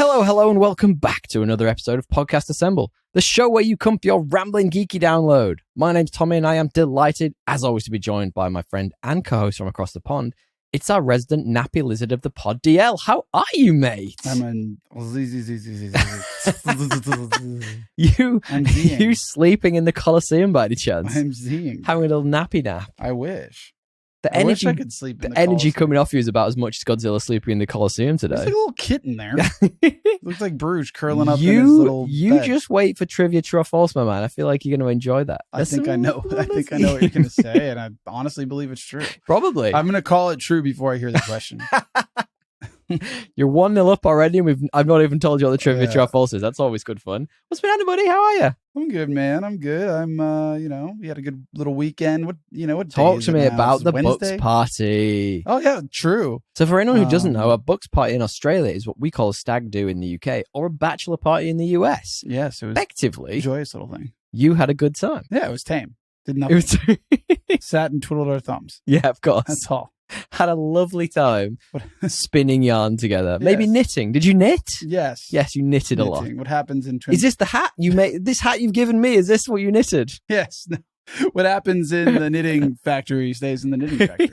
Hello, and welcome back to another episode of Podcast Assemble, the show where you come for your rambling geeky download. My name's Tommy, and I am delighted, as always, to be joined by my friend and co-host from across the pond. It's our resident nappy lizard of the pod, DL. How are you, mate? You sleeping in the Colosseum by any chance? I'm seeing. Having a little nappy nap. I wish. I wish I could sleep in the energy Colosseum. coming off you is about as much as Godzilla sleeping in the Colosseum today. There's like a little kitten there. Looks like Bruges curling up in his little bed. Just wait for Trivia True or False, my man. I feel like you're going to enjoy that. I think I know what you're going to say, and I honestly believe it's true. Probably. I'm going to call it true before I hear the question. You're 1-0 up already, and I've not even told you what the Trivia True or False is. That's always good fun. What's been happening, buddy? How are you? I'm good, man. I'm good. I'm, we had a good little weekend. What Talk to me about the Wednesday? Bucks party. Oh, yeah, true. So for anyone who doesn't know, a Bucks party in Australia is what we call a stag do in the UK, or a bachelor party in the US. Yes, it was Effectively, a joyous little thing. you had a good time. Yeah, it was tame. Did nothing. Sat and twiddled our thumbs. Yeah, of course. That's all. Had a lovely time spinning yarn together. Maybe Yes. knitting. Did you knit? Yes. Yes, you knitted a lot. What happens in Is this the hat you made? This hat you've given me, is this what you knitted? Yes. What happens in the knitting factory stays in the knitting factory.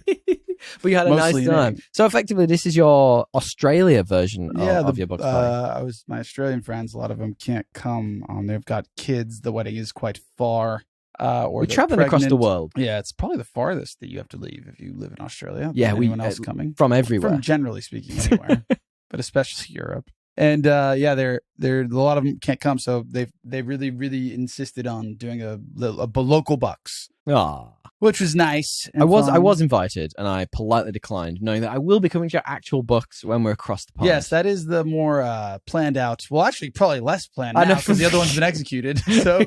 But you had a Mostly nice time. knitting. So effectively, this is your Australia version of your Bucks party. My Australian friends, a lot of them can't come. They've got kids. The wedding is quite far. Or We're traveling across the world. Yeah, it's probably the farthest that you have to leave if you live in Australia. Yeah, anyone else coming from everywhere. From generally speaking, anywhere, but especially Europe. And they're a lot of them can't come, so they really insisted on doing a local Bucks, which was nice. I was invited, and I politely declined, knowing that I will be coming to your actual Bucks when we're across the pond. Yes, that is the more planned out. Well, actually, probably less planned now because the other one's been executed. So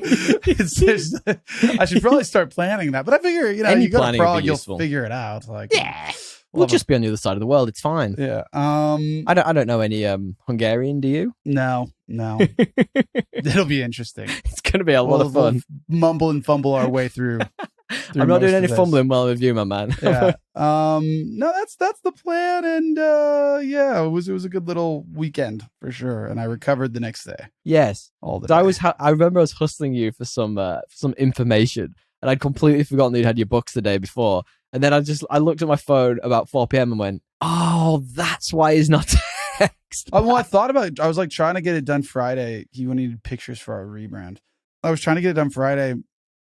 I should probably start planning that. But I figure, you go to Prague, you'll figure it out. Like, yeah, we'll just be on the other side of the world. It's fine. Yeah. I don't know any Hungarian. Do you? No. It'll be interesting. It's going to be a lot of fun. We'll mumble and fumble our way through. I'm not doing any fumbling while I'm with you, my man. Yeah. No, that's the plan, and it was a good little weekend for sure. And I recovered the next day. Yes, all the day. I remember I was hustling you for some information, and I'd completely forgotten that you'd had your books the day before. And then I looked at my phone about 4 p.m. and went, "Oh, that's why he's not text." Well, I thought about it. I was like trying to get it done Friday. He needed pictures for our rebrand. I was trying to get it done Friday,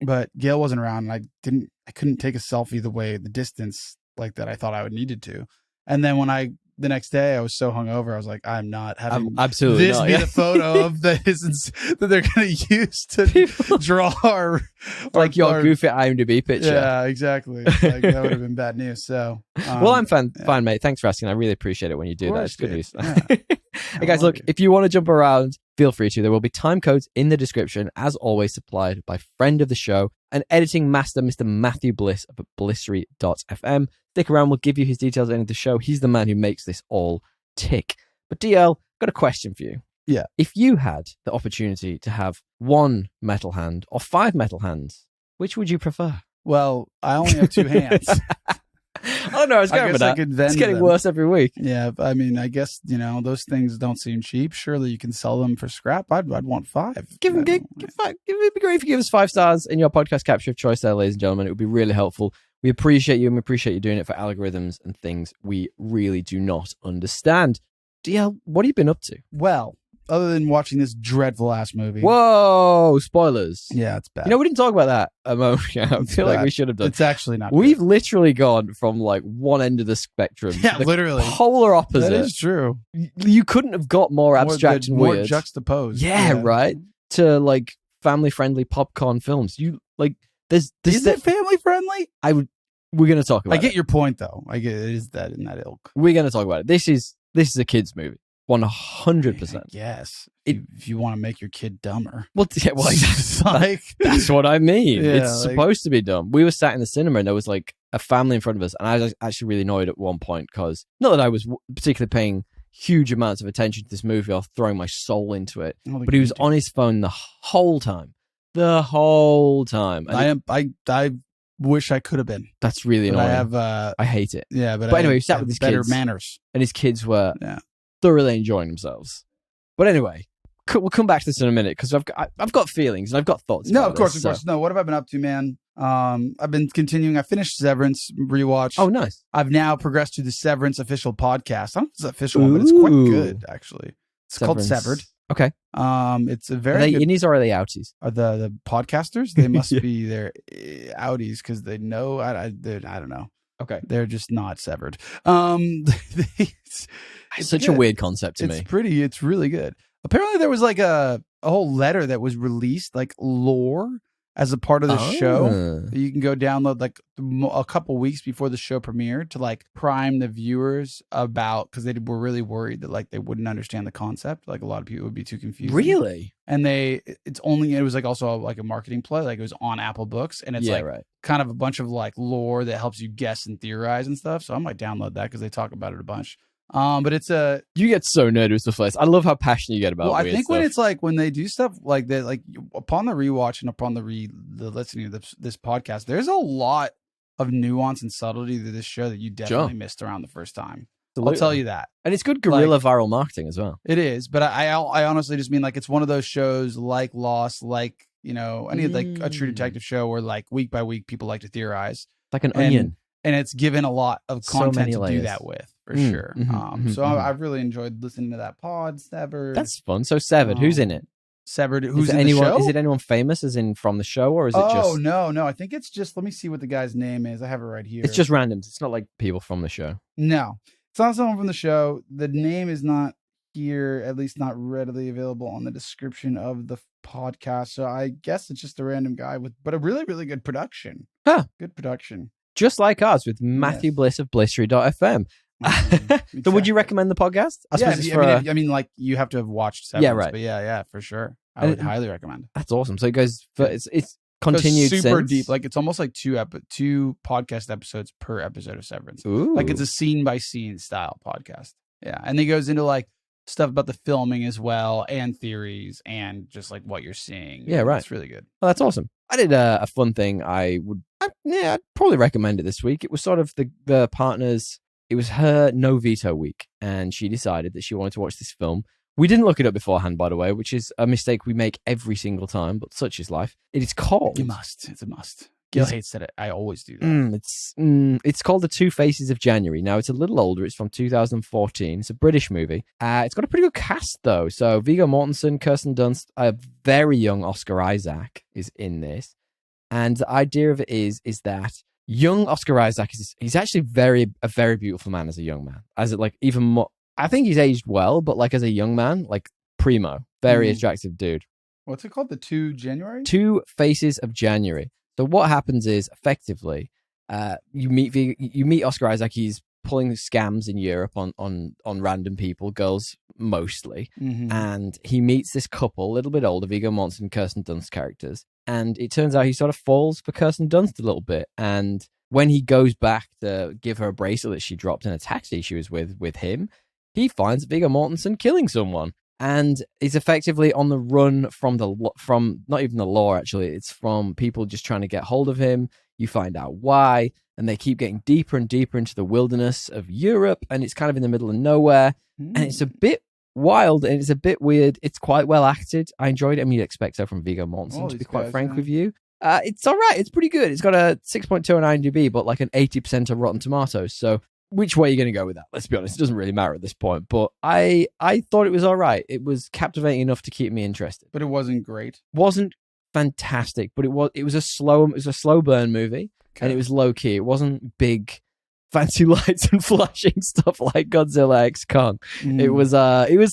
but Gail wasn't around, and I couldn't take a selfie the distance like that I thought I would needed to. And then the next day I was so hungover, I was like, I'm not having absolutely this not, be the photo of that they're going to use to draw our your goofy IMDb picture. Yeah, exactly. Like, that would have been bad news. So, well, I'm fine, mate. Thanks for asking. I really appreciate it when you do that. It's good news. Yeah. Hey guys, look, if you want to jump around, feel free to. There will be time codes in the description, as always, supplied by friend of the show and editing master, Mr. Matthew Bliss of blissery.fm. Stick around, we'll give you his details at the end of the show. He's the man who makes this all tick. But DL, got a question for you. Yeah. If you had the opportunity to have 1 metal hand or 5 metal hands, which would you prefer? Well, I only have 2 hands. I don't know. I was going with that. It's getting worse every week. Yeah, I mean, I guess those things don't seem cheap. Surely you can sell them for scrap. I'd want 5. Give 5. It'd be great if you give us 5 stars in your podcast capture of choice, there, ladies and gentlemen. It would be really helpful. We appreciate you, and we appreciate you doing it for algorithms and things we really do not understand. DL, what have you been up to? Well, other than watching this dreadful ass movie. Whoa, spoilers. Yeah, it's bad. We didn't talk about that a moment ago. I feel like we should have done. It's actually not We've literally gone from like one end of the spectrum. Yeah, literally. Polar opposite. That is true. You couldn't have got more abstract and more weird. Juxtaposed. Yeah, right? To like family-friendly popcorn films. Is it family friendly? We're going to talk about it. I get your point, though. I get it is that in that ilk. We're going to talk about it. This is a kid's movie. 100%. Yes. If you want to make your kid dumber. Well, that's what I mean. Yeah, it's supposed to be dumb. We were sat in the cinema and there was like a family in front of us, and I was actually really annoyed at one point because not that I was particularly paying huge amounts of attention to this movie or throwing my soul into it, but he was on his phone the whole time. And I wish I could have been. That's really annoying. I hate it. Yeah, but anyway, he sat with his better kids, manners, and his kids were thoroughly enjoying themselves. But anyway, we'll come back to this in a minute because I've got feelings and I've got thoughts. No, of course. No, what have I been up to, man? I've been continuing. I finished Severance rewatch. Oh, nice. I've now progressed to the Severance official podcast. I don't know if it's an official one, but it's quite good, actually. It's called Severed. Okay. It's a very Are they good... innies or are they outies? Are the podcasters? They must be their outies because they know. I don't know. Okay. They're just not severed. It's such a weird concept to me. It's really good. Apparently there was like a whole letter that was released, like lore as a part of the show. You can go download like a couple weeks before the show premiered to like prime the viewers about, because they were really worried that like they wouldn't understand the concept. Like a lot of people would be too confused. Really? And it was like also like a marketing play. Like it was on Apple Books, and it's kind of a bunch of like lore that helps you guess and theorize and stuff. So I might download that because they talk about it a bunch. But it's you get so nerdy with stuff like this. I love how passionate you get about. Well, I think stuff. when it's like when they do stuff like that, like upon the rewatch and upon the listening of this podcast, there's a lot of nuance and subtlety to this show that you definitely missed around the first time. Absolutely. I'll tell you that. And it's good guerrilla viral marketing as well. It is, but I honestly just mean like it's one of those shows like Lost, like any like a True Detective show where like week by week people like to theorize, like an onion. And it's given a lot of content to layers. do that with, for sure. I've really enjoyed listening to that pod, Severed. That's fun. So Severed, who's in it? Severed, who's in the show? Is it anyone famous, as in from the show, or is it just... Oh, no. I think it's just... Let me see what the guy's name is. I have it right here. It's just randoms. It's not like people from the show. No. It's not someone from the show. The name is not here, at least not readily available on the description of the podcast. So I guess it's just a random guy but a really, really good production. Huh. Good production. Just like us with Matthew Bliss of Blissery.fm. Exactly. So would you recommend the podcast? I mean, like you have to have watched Severance, yeah, right. But yeah, for sure. I would highly recommend. That's awesome. So it goes for it's continued super since. deep. Like it's almost like two podcast episodes per episode of Severance. Ooh. Like it's a scene by scene style podcast. Yeah, and it goes into like stuff about the filming as well, and theories, and just like what you're seeing. Yeah, right. It's really good. Oh, that's awesome. I did a fun thing. I'd probably recommend it this week. It was sort of the partners. It was her no veto week, and she decided that she wanted to watch this film. We didn't look it up beforehand, by the way, which is a mistake we make every single time, but such is life. It is called... You must. It's a must. Gil hates it. I always do that. It's called The Two Faces of January. Now, it's a little older. It's from 2014. It's a British movie. It's got a pretty good cast, though. So Viggo Mortensen, Kirsten Dunst, a very young Oscar Isaac is in this. And the idea of it is that young Oscar Isaac he's actually a very beautiful man as a young man. As it like even more, I think he's aged well, but like as a young man, like primo, very attractive dude. What's it called? The Two Faces of January. So what happens is effectively, you meet Oscar Isaac. He's pulling scams in Europe on random people, girls mostly, and he meets this couple, a little bit older, Viggo Mortensen and Kirsten Dunst characters, and it turns out he sort of falls for Kirsten Dunst a little bit. And when he goes back to give her a bracelet that she dropped in a taxi she was with him, he finds Viggo Mortensen killing someone. And is effectively on the run from not even the law, actually. It's from people just trying to get hold of him. You find out why, and they keep getting deeper and deeper into the wilderness of Europe, and it's kind of in the middle of nowhere. And it's a bit wild, and it's a bit weird. It's quite well acted. I enjoyed it. I mean, you'd expect so from Viggo Mortensen, to be quite frank with you. It's all right. It's pretty good. It's got a 6.2 on IMDb, but like an 80% on Rotten Tomatoes. So which way are you going to go with that? Let's be honest. It doesn't really matter at this point, but I thought it was all right. It was captivating enough to keep me interested. But it wasn't great. Wasn't fantastic, but it was a slow burn movie, and it was low key. It wasn't big fancy lights and flashing stuff like Godzilla x Kong. It was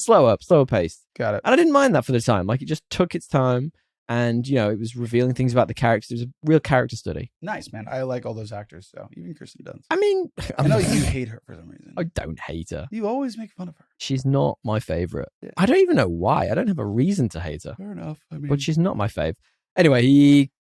slower paced. Got it. And I didn't mind that for the time. Like it just took its time. And, it was revealing things about the characters. It was a real character study. Nice, man. I like all those actors, so even Kirsten Dunst. I mean... I know you hate her for some reason. I don't hate her. You always make fun of her. She's not my favorite. Yeah. I don't even know why. I don't have a reason to hate her. Fair enough. I mean... But she's not my fave. Anyway,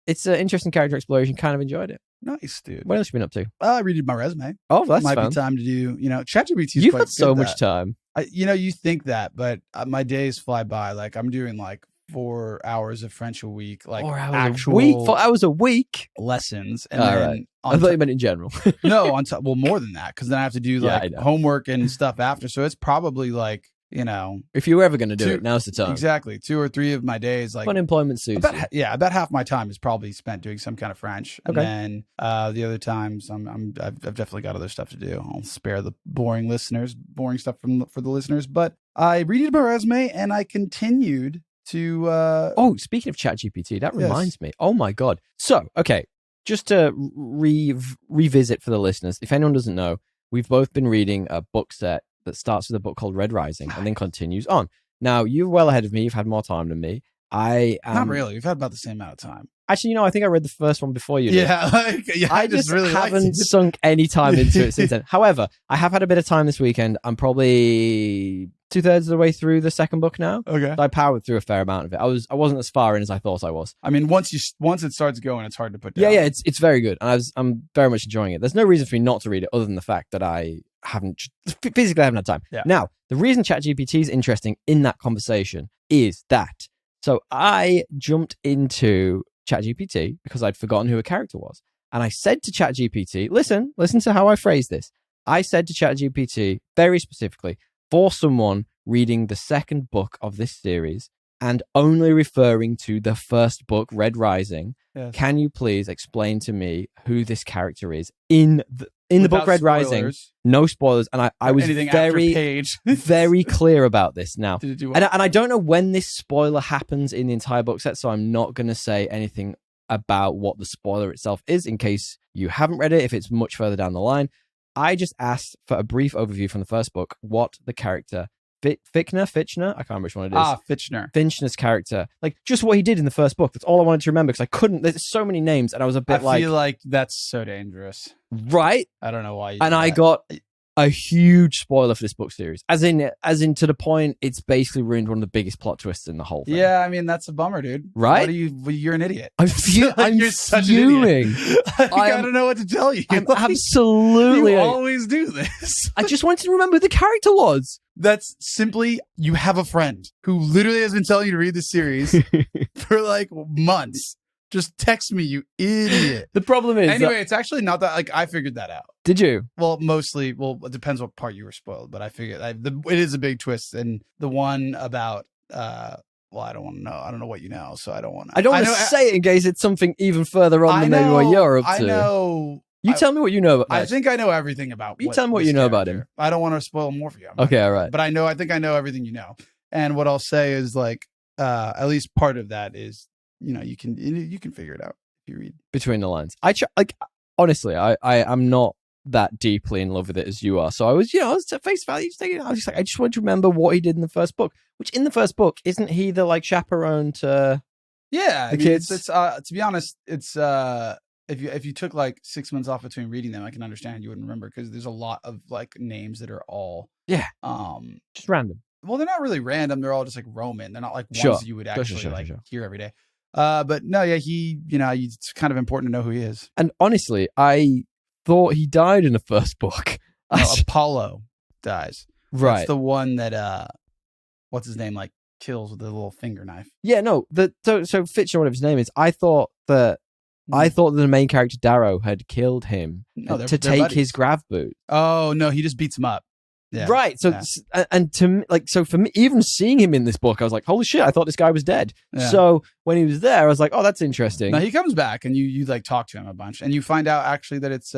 it's an interesting character exploration. Kind of enjoyed it. Nice, dude. What else have you been up to? I redid my resume. Oh, that's Might fun. Be time to do, Chat GPT. You've got so much time. You think that, but my days fly by. Like I'm doing like 4 hours of French a week, like 4 hours a week lessons. And right. I thought you meant in general. No, well, more than that, because then I have to do like homework and stuff after. So it's probably like you know, If you were ever going to do it, now's the time. Exactly. 2 or 3 of my days, like unemployment suits. About half my time is probably spent doing some kind of French. Okay. And then the other times, I've definitely got other stuff to do. I'll spare the boring stuff for the listeners. But I redid my resume and I continued to. Speaking of Chat GPT, that reminds me. Oh my God. So, okay, just to revisit for the listeners, if anyone doesn't know, we've both been reading a book set that starts with a book called Red Rising and then continues on. Now, you're well ahead of me. You've had more time than me. Not really. We've had about the same amount of time. Actually, I think I read the first one before you did. I just really haven't sunk any time into it since then. However, I have had a bit of time this weekend. I'm probably 2/3 of the way through the second book now. Okay. So I powered through a fair amount of it. I wasn't as far in as I thought I was. I mean, once it starts going, it's hard to put down. Yeah, it's very good. And I'm very much enjoying it. There's no reason for me not to read it other than the fact that I physically haven't had time. Yeah. Now, the reason ChatGPT is interesting in that conversation is that, so I jumped into ChatGPT because I'd forgotten who a character was. And I said to ChatGPT, listen to how I phrase this. I said to ChatGPT very specifically, for someone reading the second book of this series and only referring to the first book, Red Rising, can you please explain to me who this character is in the book Red Rising? No spoilers. And I was very clear about this now. Did it do well? And I don't know when this spoiler happens in the entire book set, so I'm not going to say anything about what the spoiler itself is in case you haven't read it, if it's much further down the line. I just asked for a brief overview from the first book, what the character Fitchner, I can't remember which one it is. Finchner's character, like just what he did in the first book. That's all I wanted to remember because I couldn't. There's so many names, and I was a bit I feel like that's so dangerous, right? I don't know why. I got a huge spoiler for this book series, as in to the point it's basically ruined one of the biggest plot twists in the whole thing. Yeah, I mean that's a bummer, dude. Right? You're an idiot. I'm you're such fuming. An idiot. I don't know what to tell you. I'm absolutely. You always do this. I just wanted to remember who the character was. That's simply, you have a friend who literally has been telling you to read this series for like months. Just text me, you idiot. The problem is... Anyway, it's actually not that... Like, I figured that out. Did you? Well, mostly... Well, it depends what part you were spoiled, but I figured... it is a big twist. And the one about... I don't want to know. I don't know what you know, so I don't want to... I don't want to say it in case it's something even further on than maybe what you're up to. I know... You tell me what you know about I think I know everything about You tell me what you know about him. I don't want to spoil more for you. Okay, all right. But I think I know everything you know. And what I'll say is like, at least part of that is, you can figure it out if you read between the lines. Honestly, I'm not that deeply in love with it as you are. So I was, I was at face value thinking, I was just like, I just want to remember what he did in the first book. Which in the first book, isn't he the like chaperone to the kids? It's to be honest, it's if you took like 6 months off between reading them, I can understand you wouldn't remember because there's a lot of like names that are all just random. Well, they're not really random. They're all just like Roman. They're not like ones that you would actually hear every day. But no, yeah, it's kind of important to know who he is. And honestly, I thought he died in the first book. No, Apollo dies. Right. That's the one that what's his name, like kills with a little finger knife. Yeah, no. So Fitchner, whatever his name is, I thought that the main character Darrow had killed him to take buddies. His grav boot. Oh no, he just beats him up. Yeah. Right. So and to me, so for me, even seeing him in this book, I was like, holy shit, I thought this guy was dead. Yeah. So when he was there, I was like, oh, that's interesting. Now he comes back and you like talk to him a bunch and you find out actually that it's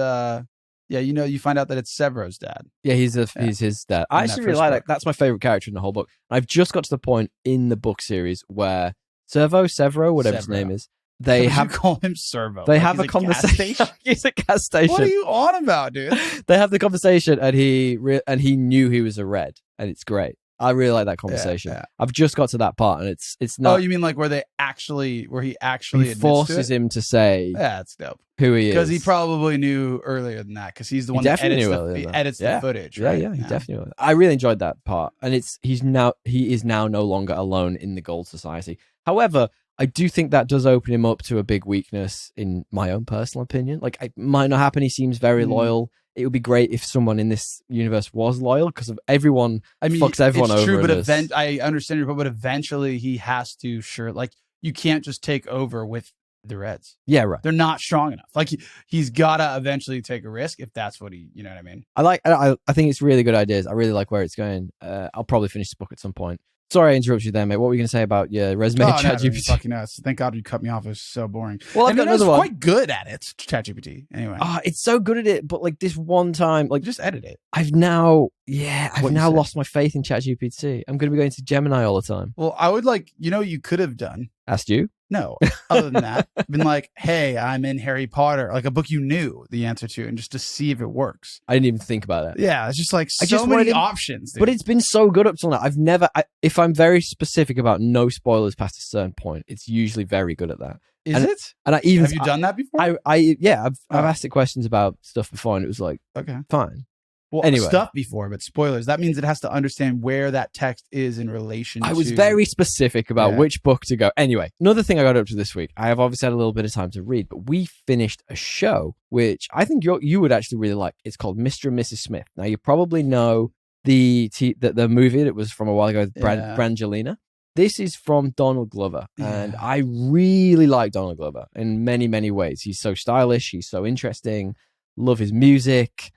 you find out that it's Severo's dad. Yeah, he's his dad. I actually really like that. That's my favorite character in the whole book. I've just got to the point in the book series where Severo, whatever his name is, you call him Servo. They have a conversation. He's a gas station. What are you on about, dude? They have the conversation, and he knew he was a red, and it's great. I really like that conversation. Yeah. I've just got to that part, and it's not. Oh, you mean like where he actually forces him to say, yeah, that's dope. Who he is, because he probably knew earlier than that, because he's the one that edits the footage. Right? Yeah, he definitely knew. I really enjoyed that part, and he is now no longer alone in the Gold Society. However, I do think that does open him up to a big weakness, in my own personal opinion. Like, it might not happen. He seems very loyal. It would be great if someone in this universe was loyal, because of everyone. I mean, fucks everyone over. It's true, but I understand your point. But eventually, he has to. Sure, like you can't just take over with the Reds. Yeah, right. They're not strong enough. Like he's gotta eventually take a risk if that's what you know what I mean? I think it's really good ideas. I really like where it's going. I'll probably finish the book at some point. Sorry I interrupted you there, mate. What were you going to say about your resume? Chat GPT? Fucking nuts. Thank God you cut me off. It was so boring. Well, I've got another one. Quite good at it, Chat GPT. Anyway. It's so good at it, but like this one time, like just edit it. I've now lost my faith in Chat GPT. I'm going to be going to Gemini all the time. Well, I would you could have done. Asked you? No. Other than that, been like, hey, I'm in Harry Potter, like a book you knew the answer to, and just to see if it works. I didn't even think about that. Yeah, it's just like so many options. Dude. But it's been so good up till now. I've never, if I'm very specific about no spoilers past a certain point, it's usually very good at that. Is it? And have you done that before? I've asked it questions about stuff before, and it was like, okay, fine. Well, anyway. Stuff before, but spoilers. That means it has to understand where that text is in relation to... I was very specific about which book to go. Anyway, another thing I got up to this week, I have obviously had a little bit of time to read, but we finished a show, which I think you would actually really like. It's called Mr. and Mrs. Smith. Now, you probably know the movie that was from a while ago, Brangelina. This is from Donald Glover, and I really like Donald Glover in many, many ways. He's so stylish. He's so interesting. Love his music.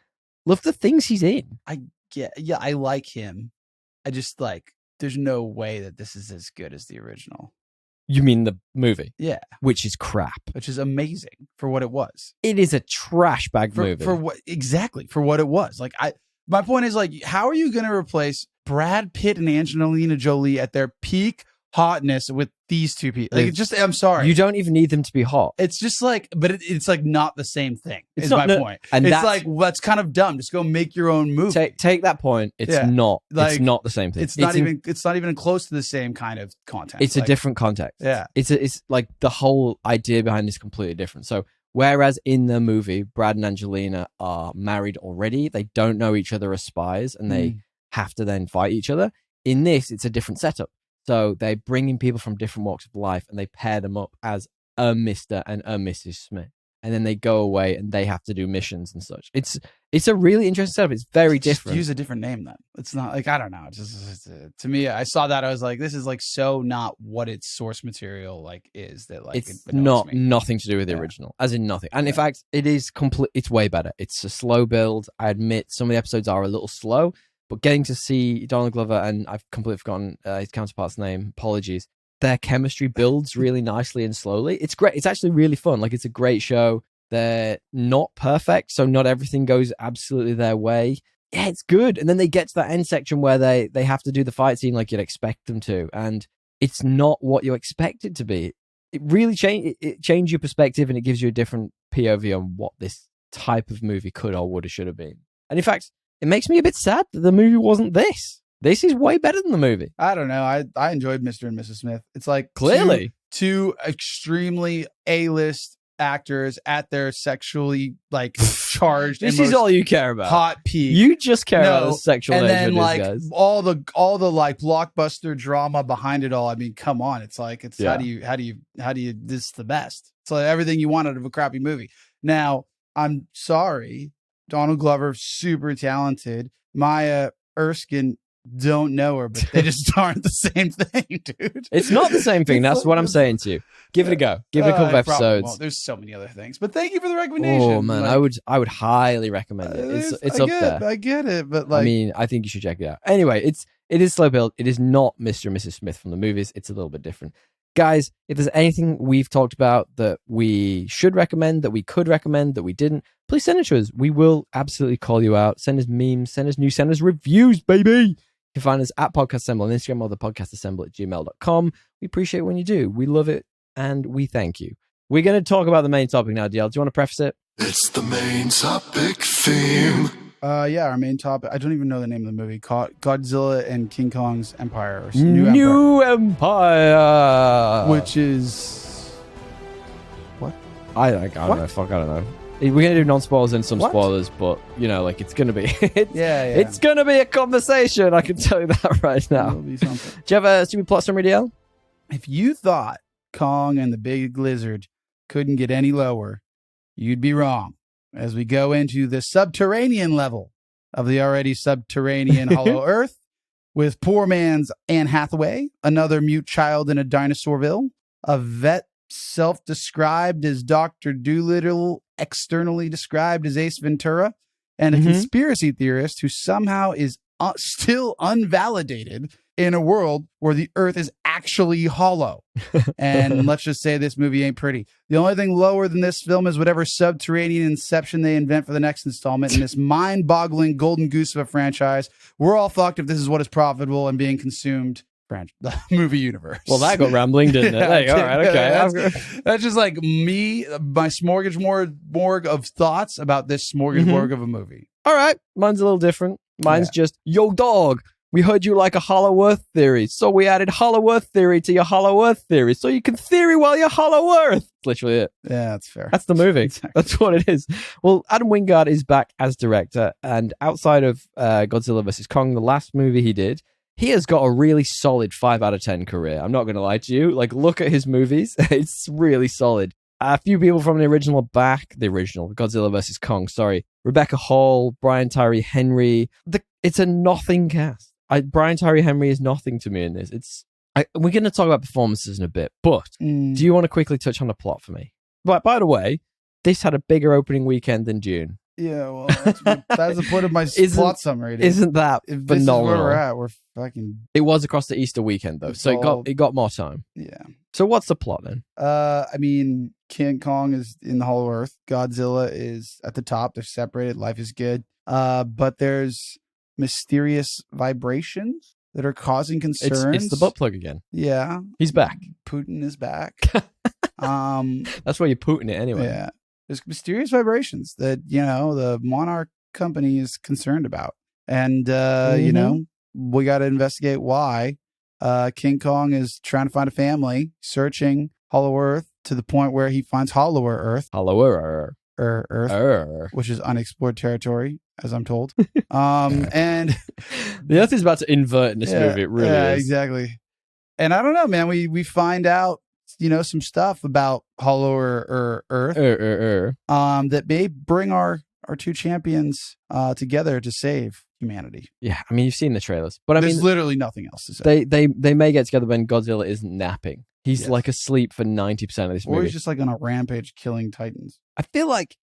Love the things he's in. I like him. I just there's no way that this is as good as the original. You mean the movie? Yeah. Which is crap. Which is amazing for what it was. It is a trash bag movie. For what it was. My point is how are you going to replace Brad Pitt and Angelina Jolie at their peak hotness with these two people? I'm sorry. You don't even need them to be hot. It's just but it's not the same thing. It's my point. And that's kind of dumb. Just go make your own movie. Take that point. It's not. It's not the same thing. It's not even close to the same kind of content. It's a different context. Yeah. It's like the whole idea behind this is completely different. So whereas in the movie, Brad and Angelina are married already, they don't know each other as spies, and they have to then fight each other. In this, it's a different setup. So they bring in people from different walks of life, and they pair them up as a Mr. and a Mrs. Smith. And then they go away and they have to do missions and such. It's a really interesting setup. It's very different. Use a different name then. It's not I don't know. It's just to me, I saw that. I was like, this is so not what its source material is. That it's nothing to do with the original, as in nothing. And in fact, it is complete. It's way better. It's a slow build. I admit some of the episodes are a little slow. But getting to see Donald Glover, and I've completely forgotten his counterpart's name, apologies, their chemistry builds really nicely and slowly. It's great. It's actually really fun. It's a great show. They're not perfect, so not everything goes absolutely their way. Yeah, it's good. And then they get to that end section where they have to do the fight scene like you'd expect them to. And it's not what you expect it to be. It really changed your perspective, and it gives you a different POV on what this type of movie could or would have should have been. And in fact, it makes me a bit sad that the movie wasn't this. This is way better than the movie. I don't know. I enjoyed Mr. and Mrs. Smith. It's clearly two extremely A-list actors at their sexually charged. This is all you care about. Hot peak. You just care about the sexual nature and then of these guys. all the blockbuster drama behind it all. I mean, come on. It's how do you this is the best. It's everything you want out of a crappy movie. Now, I'm sorry. Donald Glover, super talented. Maya Erskine, don't know her, but they just aren't the same thing, dude. It's not the same thing. That's what I'm saying to you. Give it a go. Give it a couple of episodes. There's so many other things, but thank you for the recommendation. Oh man, I would highly recommend it. It's up there. I get it, but I mean, I think you should check it out. Anyway, it is slow build. It is not Mr. and Mrs. Smith from the movies. It's a little bit different. Guys, if there's anything we've talked about that we should recommend, that we could recommend, that we didn't, please send it to us. We will absolutely call you out. Send us memes, send us news, send us reviews, baby. You can find us at Podcast Assemble on Instagram or thepodcastassemble@gmail.com. We appreciate it when you do. We love it, and we thank you. We're going to talk about the main topic now, DL. Do you want to preface it? It's the main topic theme. Yeah, our main topic. I don't even know the name of the movie. Godzilla and King Kong's Empire. Or New Empire. Which is... What? I don't know. We're going to do non-spoilers and some spoilers, but, it's going to be... It's going to be a conversation, I can tell you that right now. It'll be something. Do you have a stupid plot summary, DL? If you thought Kong and the Big Lizard couldn't get any lower, you'd be wrong. As we go into the subterranean level of the already subterranean Hollow Earth with poor man's Anne Hathaway, another mute child in a dinosaurville, a vet self-described as Dr. Dolittle, externally described as Ace Ventura, and a conspiracy theorist who somehow is still unvalidated in a world where the earth is actually hollow. And let's just say this movie ain't pretty. The only thing lower than this film is whatever subterranean inception they invent for the next installment in this mind-boggling golden goose of a franchise. We're all fucked if this is what is profitable and being consumed. The movie universe. Well, that got rambling, didn't it? Hey, all right, okay. That's just like me, my smorgasbord of thoughts about this smorgasbord of a movie. All right, mine's a little different. Mine's just, yo, dog, we heard you like a hollow earth theory, so we added hollow earth theory to your hollow earth theory, so you can theory while you're hollow earth. That's literally it. Yeah, that's fair. That's the movie. Exactly. That's what it is. Well, Adam Wingard is back as director, and outside of Godzilla vs. Kong, the last movie he did, he has got a really solid 5 out of 10 career. I'm not going to lie to you. Like, look at his movies. It's really solid. A few people from the original Godzilla vs. Kong, sorry. Rebecca Hall, Brian Tyree Henry. It's a nothing cast. Brian Tyree Henry is nothing to me in this. We're going to talk about performances in a bit, but do you want to quickly touch on the plot for me? But by the way, this had a bigger opening weekend than Dune. Yeah, well, that's the point of my plot summary. Dude. Isn't that if phenomenal? This is where we're at. We're fucking. It was across the Easter weekend though, so it got more time. Yeah. So what's the plot then? I mean, King Kong is in the Hollow Earth. Godzilla is at the top. They're separated. Life is good. But there's mysterious vibrations that are causing concerns. It's the butt plug again. Yeah, he's back. Putin is back. That's where you're Putin it anyway. Yeah. There's mysterious vibrations that, the Monarch company is concerned about. And, we got to investigate why King Kong is trying to find a family, searching Hollow Earth to the point where he finds Hollower Earth. Hollower Earth, which is unexplored territory, as I'm told. And the Earth is about to invert in this movie. It really is. Exactly. And I don't know, man. We find out some stuff about Hollower Earth that may bring our two champions together to save humanity. Yeah, I mean, you've seen the trailers, but there's literally nothing else to say. They may get together when Godzilla isn't napping. He's like asleep for 90% of this movie. Or he's just like on a rampage killing titans. I feel like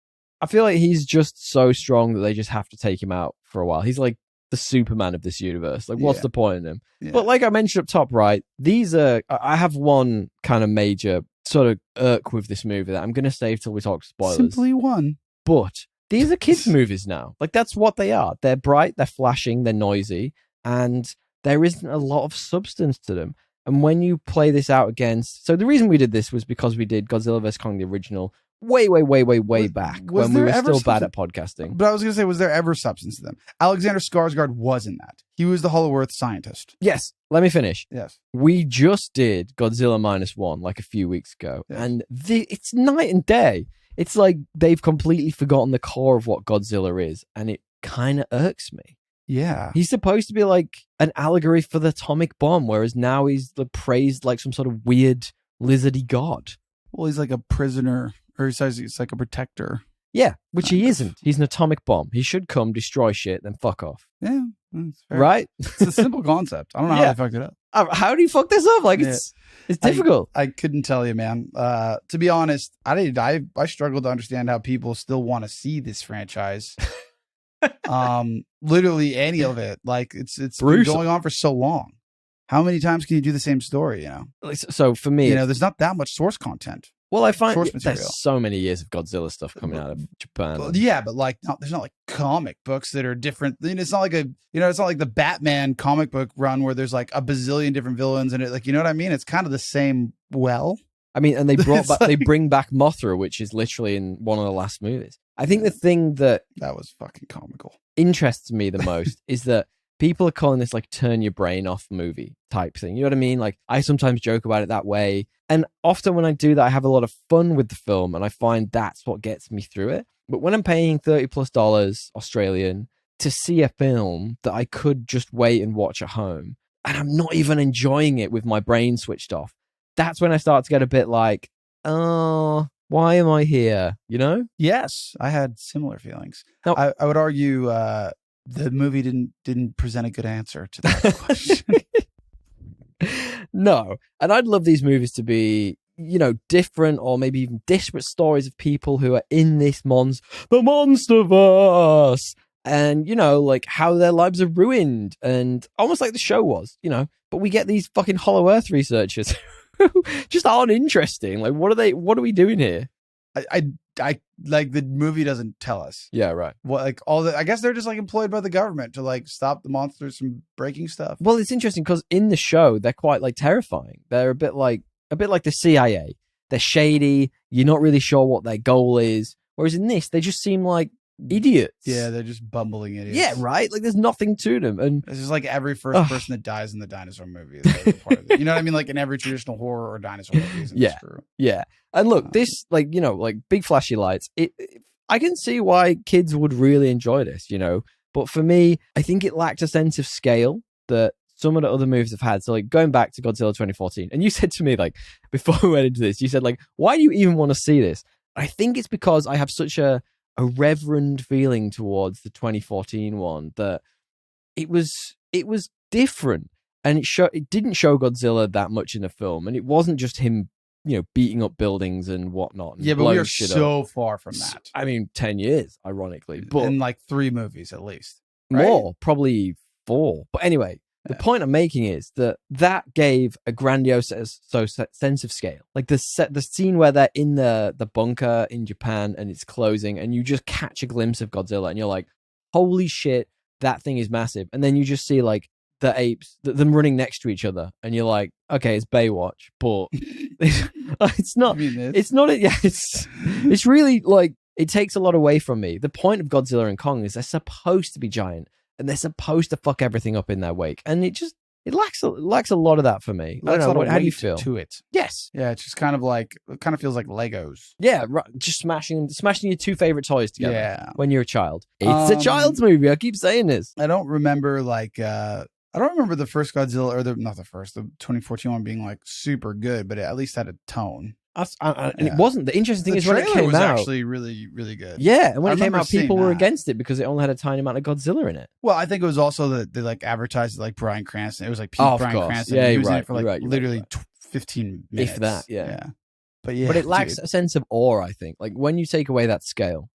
he's just so strong that they just have to take him out for a while. He's like the Superman of this universe. Like, what's the point in him? Yeah. But like I mentioned up top, right, I have one kind of major sort of irk with this movie that I'm going to save till we talk spoilers. Simply one. But these are kids' movies now. Like, that's what they are. They're bright, they're flashing, they're noisy, and there isn't a lot of substance to them. And when you play this out against... So the reason we did this was because we did Godzilla vs. Kong, the original, way back when we were still bad at podcasting. But I was going to say, was there ever substance to them? Alexander Skarsgård was in that. He was the Hollow Earth scientist. Yes. Let me finish. Yes. We just did Godzilla -1 like a few weeks ago. Yes. And it's night and day. It's like they've completely forgotten the core of what Godzilla is. And it kind of irks me. Yeah. He's supposed to be like an allegory for the atomic bomb, whereas now he's praised like some sort of weird lizardy god. Well, he's like a prisoner, or he says he's like a protector. Yeah, which he isn't. He's an atomic bomb. He should come, destroy shit, then fuck off. Yeah, that's fair. Right? It's a simple concept. I don't know how they fucked it up. How do you fuck this up? Like, it's difficult. I couldn't tell you, man. To be honest, I struggled to understand how people still want to see this franchise. Literally any of it. Like, it's been going on for so long. How many times can you do the same story, So for me, there's not that much source content. Well, I find there's so many years of Godzilla stuff coming out of Japan. Well, yeah, but there's not like comic books that are different. It's not like it's not like the Batman comic book run where there's like a bazillion different villains in it. Like, you know what I mean? It's kind of the same. Well, I mean, and they they bring back Mothra, which is literally in one of the last movies. I think the thing that was fucking comical interests me the most is that people are calling this like turn your brain off movie type thing. You know what I mean? Like, I sometimes joke about it that way. And often when I do that, I have a lot of fun with the film and I find that's what gets me through it. But when I'm paying $30+ Australian to see a film that I could just wait and watch at home, and I'm not even enjoying it with my brain switched off, that's when I start to get a bit like, oh, why am I here? You know? Yes, I had similar feelings. No. I would argue the movie didn't present a good answer to that question. No. And I'd love these movies to be, different or maybe even disparate stories of people who are in this the Monsterverse, and like how their lives are ruined, and almost like the show was, but we get these fucking Hollow Earth researchers who just aren't interesting. Like, what are we doing here? I like, the movie doesn't tell us. Yeah, right. What, like, I guess they're just like employed by the government to like stop the monsters from breaking stuff. Well, it's interesting because in the show they're quite like terrifying. They're a bit like the CIA. They're shady. You're not really sure what their goal is. Whereas in this, they just seem like idiots. Yeah, they're just bumbling idiots. Yeah, right. Like, there's nothing to them, and it's just like every first person that dies in the dinosaur movie is part of it. You know what I mean? Like in every traditional horror or dinosaur movie. Yeah. And look, this like big flashy lights. I can see why kids would really enjoy this. But for me, I think it lacked a sense of scale that some of the other movies have had. So like going back to Godzilla 2014, and you said to me, like, before we went into this, you said, like, why do you even want to see this? I think it's because I have such a reverend feeling towards the 2014 one that it was different, and it didn't show Godzilla that much in the film, and it wasn't just him beating up buildings and whatnot. And but we are so far from that. I mean, 10 years, ironically, but in like 3 movies at least, right? More, probably 4. But anyway, the point I'm making is that gave a grandiose sense of scale. Like the scene where they're in the bunker in Japan and it's closing, and you just catch a glimpse of Godzilla, and you're like, holy shit, that thing is massive. And then you just see like the apes, them running next to each other, and you're like, okay, it's Baywatch, but it's not. It's not. Yeah, it's really like, it takes a lot away from me. The point of Godzilla and Kong is they're supposed to be giant, and they're supposed to fuck everything up in their wake, and it lacks a lot of that for me. I don't know. How do you feel to it? Yes. Yeah, it's just kind of feels like Legos. Yeah, right. Just smashing your 2 favorite toys together. Yeah. When you're a child, it's a child's movie. I keep saying this. I don't remember the first Godzilla, or not the first, the 2014 one being like super good, but it at least had a tone. And it wasn't. The interesting thing is when it came was out, actually really, really good. Yeah, and when it came out, people were against it because it only had a tiny amount of Godzilla in it. Well, I think it was also that they like advertised like Bryan Cranston. It was like Brian Cranston. Yeah, he was in it for like literally 15 minutes. If that, yeah. But it lacks a sense of awe, I think. Like when you take away that scale,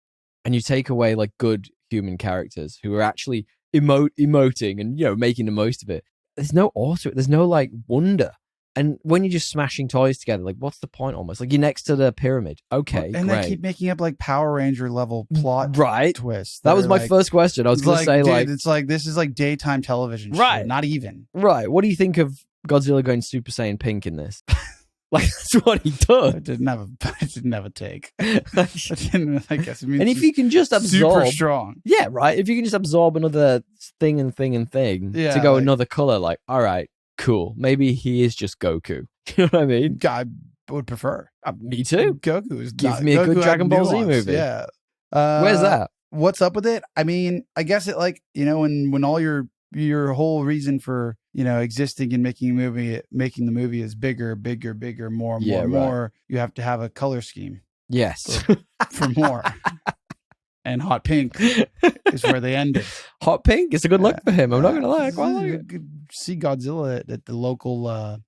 and you take away like good human characters who are actually emoting and making the most of it, there's no awe to it. There's no like wonder. And when you're just smashing toys together, like, what's the point almost? Like, you're next to the pyramid. Okay, and great. They keep making up, like, Power Ranger level plot twists. That was my first question. I was going to say, dude, it's like, this is like daytime television shit. Not even. Right. What do you think of Godzilla going Super Saiyan pink in this? Like, that's what he does. I didn't have a take. I guess it means, and if you can just absorb... super strong. Yeah, right. If you can just absorb another thing to go another color, like, all right, cool. Maybe he is just Goku. You know what I mean? I would prefer. Me too. Goku is Give me a good Dragon Ball Z movie. Yeah. Where's that? What's up with it? I mean, I guess it like, when all your whole reason for, existing and making the movie is bigger, more, you have to have a color scheme. Yes. For more. And hot pink is where they ended. Hot pink is a good look for him. I'm not going to lie. I quite like it. See Godzilla at the local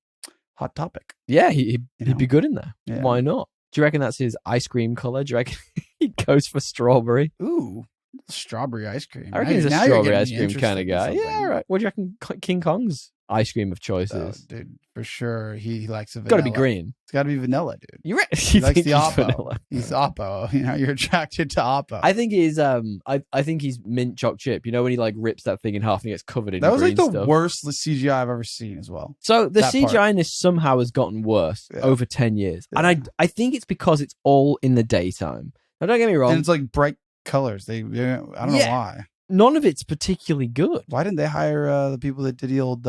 Hot Topic. Yeah, he'd be good in there. Yeah. Why not? Do you reckon that's his ice cream color? Do you reckon he goes for strawberry? Ooh, strawberry ice cream. I reckon he's a strawberry ice cream kind of guy. Yeah, all right. What do you reckon King Kong's ice cream of choice is? Dude, for sure. He likes a vanilla. Got to be green. It's got to be vanilla, dude. You reckon he likes the Oppo. Vanilla? He's Oppo. You're attracted to Oppo. I think he's I think he's mint choc chip. When he like rips that thing in half and he gets covered in that was green like the stuff. worst CGI I've ever seen as well. So the CGI in this somehow has gotten worse over 10 years. Yeah. And I think it's because it's all in the daytime. Now don't get me wrong. And it's like bright colors. I don't know why. None of it's particularly good. Why didn't they hire the people that did the old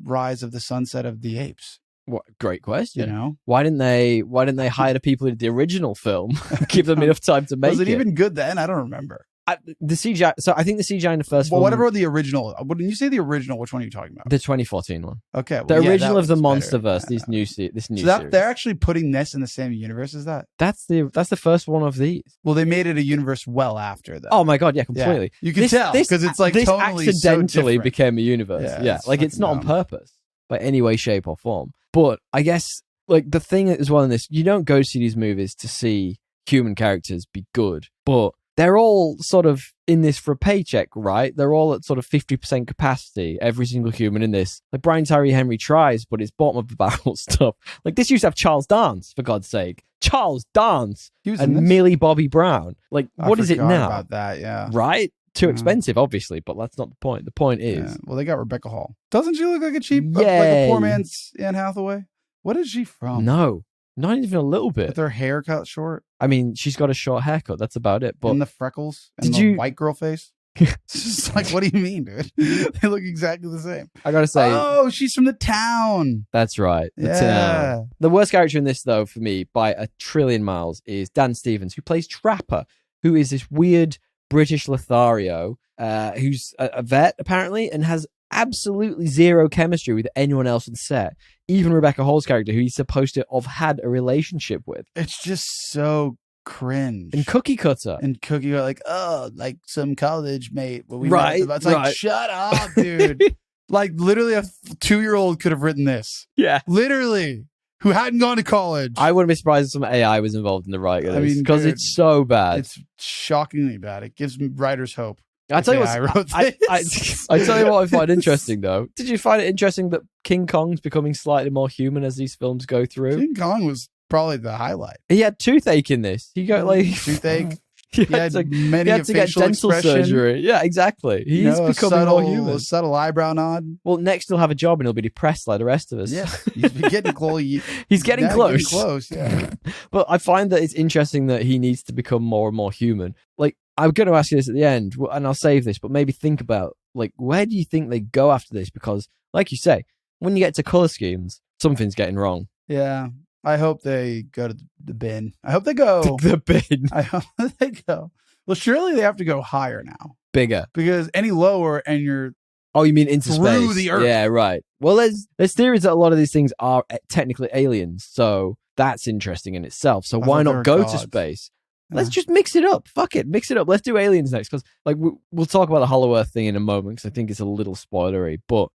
Rise of the Sunset of the Apes? What great question. Why didn't they hire the people who did the original film? Give them enough time to make it. Was it even good then? I don't remember. The CGI. So I think the CGI in the first one. Well, whatever the original. When you say the original, which one are you talking about? The 2014 one. Okay, the original of the Monsterverse. This new series. They're actually putting this in the same universe as that. That's the first one of these. Well, they made it a universe well after that. Oh my god, yeah, completely. Yeah. You can tell because it's like this totally accidentally so became a universe. Yeah, like it's not on purpose by any way, shape, or form. But I guess like the thing as well in this, you don't go see these movies to see human characters be good, but they're all sort of in this for a paycheck, right? They're all at sort of 50% capacity, every single human in this. Like Brian Tyree Henry tries, but it's bottom of the barrel stuff. Like this used to have Charles Dance, for God's sake. Charles Dance and Millie Bobby Brown. Like, what is it now? About that, yeah. Right? Too expensive, obviously, but that's not the point. The point is... Yeah. Well, they got Rebecca Hall. Doesn't she look like a cheap, like a poor man's Anne Hathaway? What is she from? No, not even a little bit. With her hair cut short? I mean, she's got a short haircut. That's about it. But and the freckles and the white girl face. It's just like, what do you mean, dude? They look exactly the same. I gotta say, oh, she's from The Town. That's right. The Town. The worst character in this, though, for me, by a trillion miles, is Dan Stevens, who plays Trapper, who is this weird British Lothario, who's a vet apparently, and has absolutely zero chemistry with anyone else on set. Even Rebecca Hall's character, who he's supposed to have had a relationship with. It's just so cringe and cookie cutter like, oh, like some college mate. But we it's like, shut up, dude. Like literally a 2-year-old could have written this. Yeah, literally, who hadn't gone to college. I wouldn't be surprised if some AI was involved in the writing of this, because it's so bad. It's shockingly bad. It gives writers hope. I tell you what, I tell you what I find interesting though. Did you find it interesting that King Kong's becoming slightly more human as these films go through? King Kong was probably the highlight. He had toothache in this. He got like toothache. He had to get dental surgery. Yeah, exactly. He's becoming more human. A subtle eyebrow nod. Well, next he'll have a job and he'll be depressed like the rest of us. Yeah, he's getting close. He's getting close. Getting close. Yeah. But I find that it's interesting that he needs to become more and more human. Like, I'm going to ask you this at the end, and I'll save this, but maybe think about, like, where do you think they go after this? Because, like you say, when you get to color schemes, something's getting wrong. Yeah. I hope they go to the bin. I hope they go. The bin. I hope they go. Well, surely they have to go higher now. Bigger. Because any lower and you're... Oh, you mean into through space? The Earth. Yeah, right. Well, there's theories that a lot of these things are technically aliens, so that's interesting in itself. So why not go to space? Let's just mix it up. Fuck it. Mix it up. Let's do aliens next. Because like we'll talk about the Hollow Earth thing in a moment, because I think it's a little spoilery. But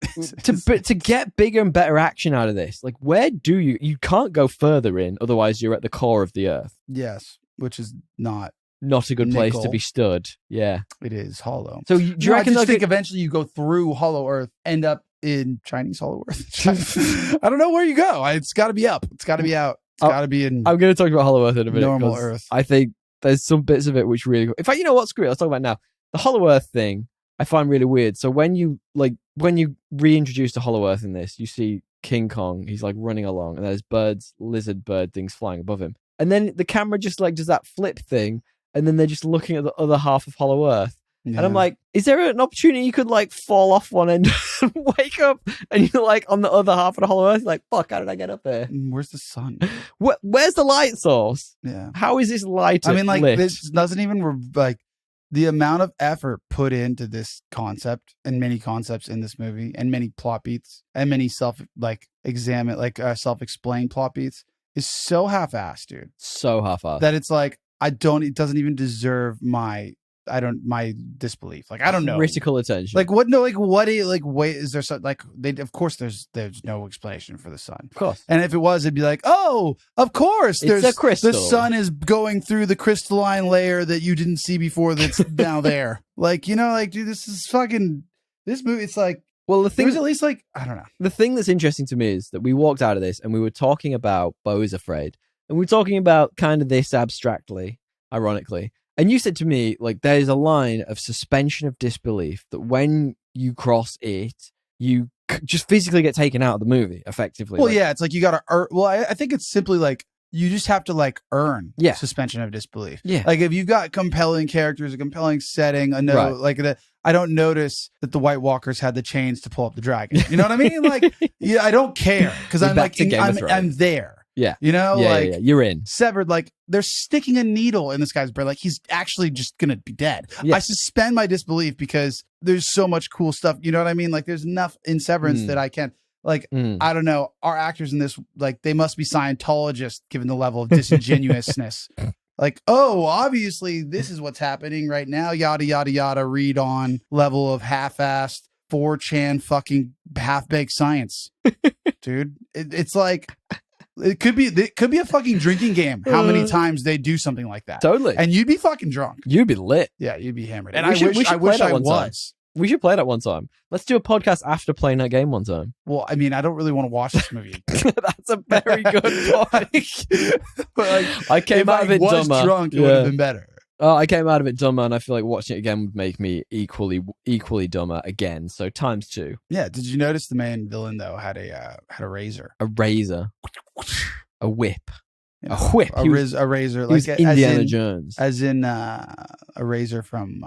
to get bigger and better action out of this, like where do you can't go further in, otherwise you're at the core of the Earth. Yes, which is not a good place to be stood. Yeah. It is hollow. So do you reckon I think eventually you go through Hollow Earth, end up in Chinese Hollow Earth? I don't know where you go. It's got to be up. It's got to be out. It's got to be in... I'm going to talk about Hollow Earth in a minute. Normal Earth. I think there's some bits of it which really... In fact, you know what? Screw it. Let's talk about it now. The Hollow Earth thing, I find really weird. So when you reintroduce the Hollow Earth in this, you see King Kong. He's like running along, and there's lizard bird things flying above him. And then the camera just like does that flip thing, and then they're just looking at the other half of Hollow Earth. Yeah. And I'm like, is there an opportunity you could like fall off one end and wake up and you're like on the other half of the Hollow Earth? Like, fuck, how did I get up there? Where's the sun? Where's the light source? Yeah. How is this light? I mean, like, lit? this doesn't even like the amount of effort put into this concept and many concepts in this movie and many plot beats and many self-explained plot beats is so half-assed, dude. So half-assed. That it's like, it doesn't even deserve my disbelief. Like, I don't know. Critical attention. Like, what? No, wait, is there some, like, of course there's no explanation for the sun. Of course. And if it was, it'd be like, oh, of course. It's a crystal. The sun is going through the crystalline layer that you didn't see before that's now there. Like, you know, like, dude, this movie, it's like, well, the thing is at least like, I don't know. The thing that's interesting to me is that we walked out of this and we were talking about Beau is Afraid. And we were talking about kind of this abstractly, ironically. And you said to me, like, there's a line of suspension of disbelief that when you cross it, you just physically get taken out of the movie, effectively. Well, yeah, it's like you got to earn. Well, I think it's simply like you just have to like earn suspension of disbelief. Yeah. Like if you've got compelling characters, a compelling setting, like that. I don't notice that the White Walkers had the chains to pull up the dragon. You know what I mean? Like, yeah, I don't care because I'm like, I'm there. Yeah. You know, yeah. You're in. Severed, like they're sticking a needle in this guy's brain. Like he's actually just going to be dead. Yeah. I suspend my disbelief because there's so much cool stuff. You know what I mean? Like there's enough in Severance that I can't, like, I don't know. Our actors in this, like they must be Scientologists given the level of disingenuousness. Like, oh, obviously this is what's happening right now. Yada, yada, yada. Read on level of half-assed 4chan fucking half-baked science. Dude, it's like It could be a fucking drinking game. How many times they do something like that? Totally. And you'd be fucking drunk. You'd be lit. Yeah, you'd be hammered. And We I should wish play that I one time. was. We should play that one time. Let's do a podcast after playing that game one time. Well, I mean, I don't really want to watch this movie. That's a very good point. But I came out of it was dumber. drunk, it would have been better. I came out of it dumber, and I feel like watching it again would make me equally dumber again. So times 2. Yeah. Did you notice the main villain though had a razor, A razor, a whip, You know, a whip, a razor, He was like Indiana Jones. as in a razor from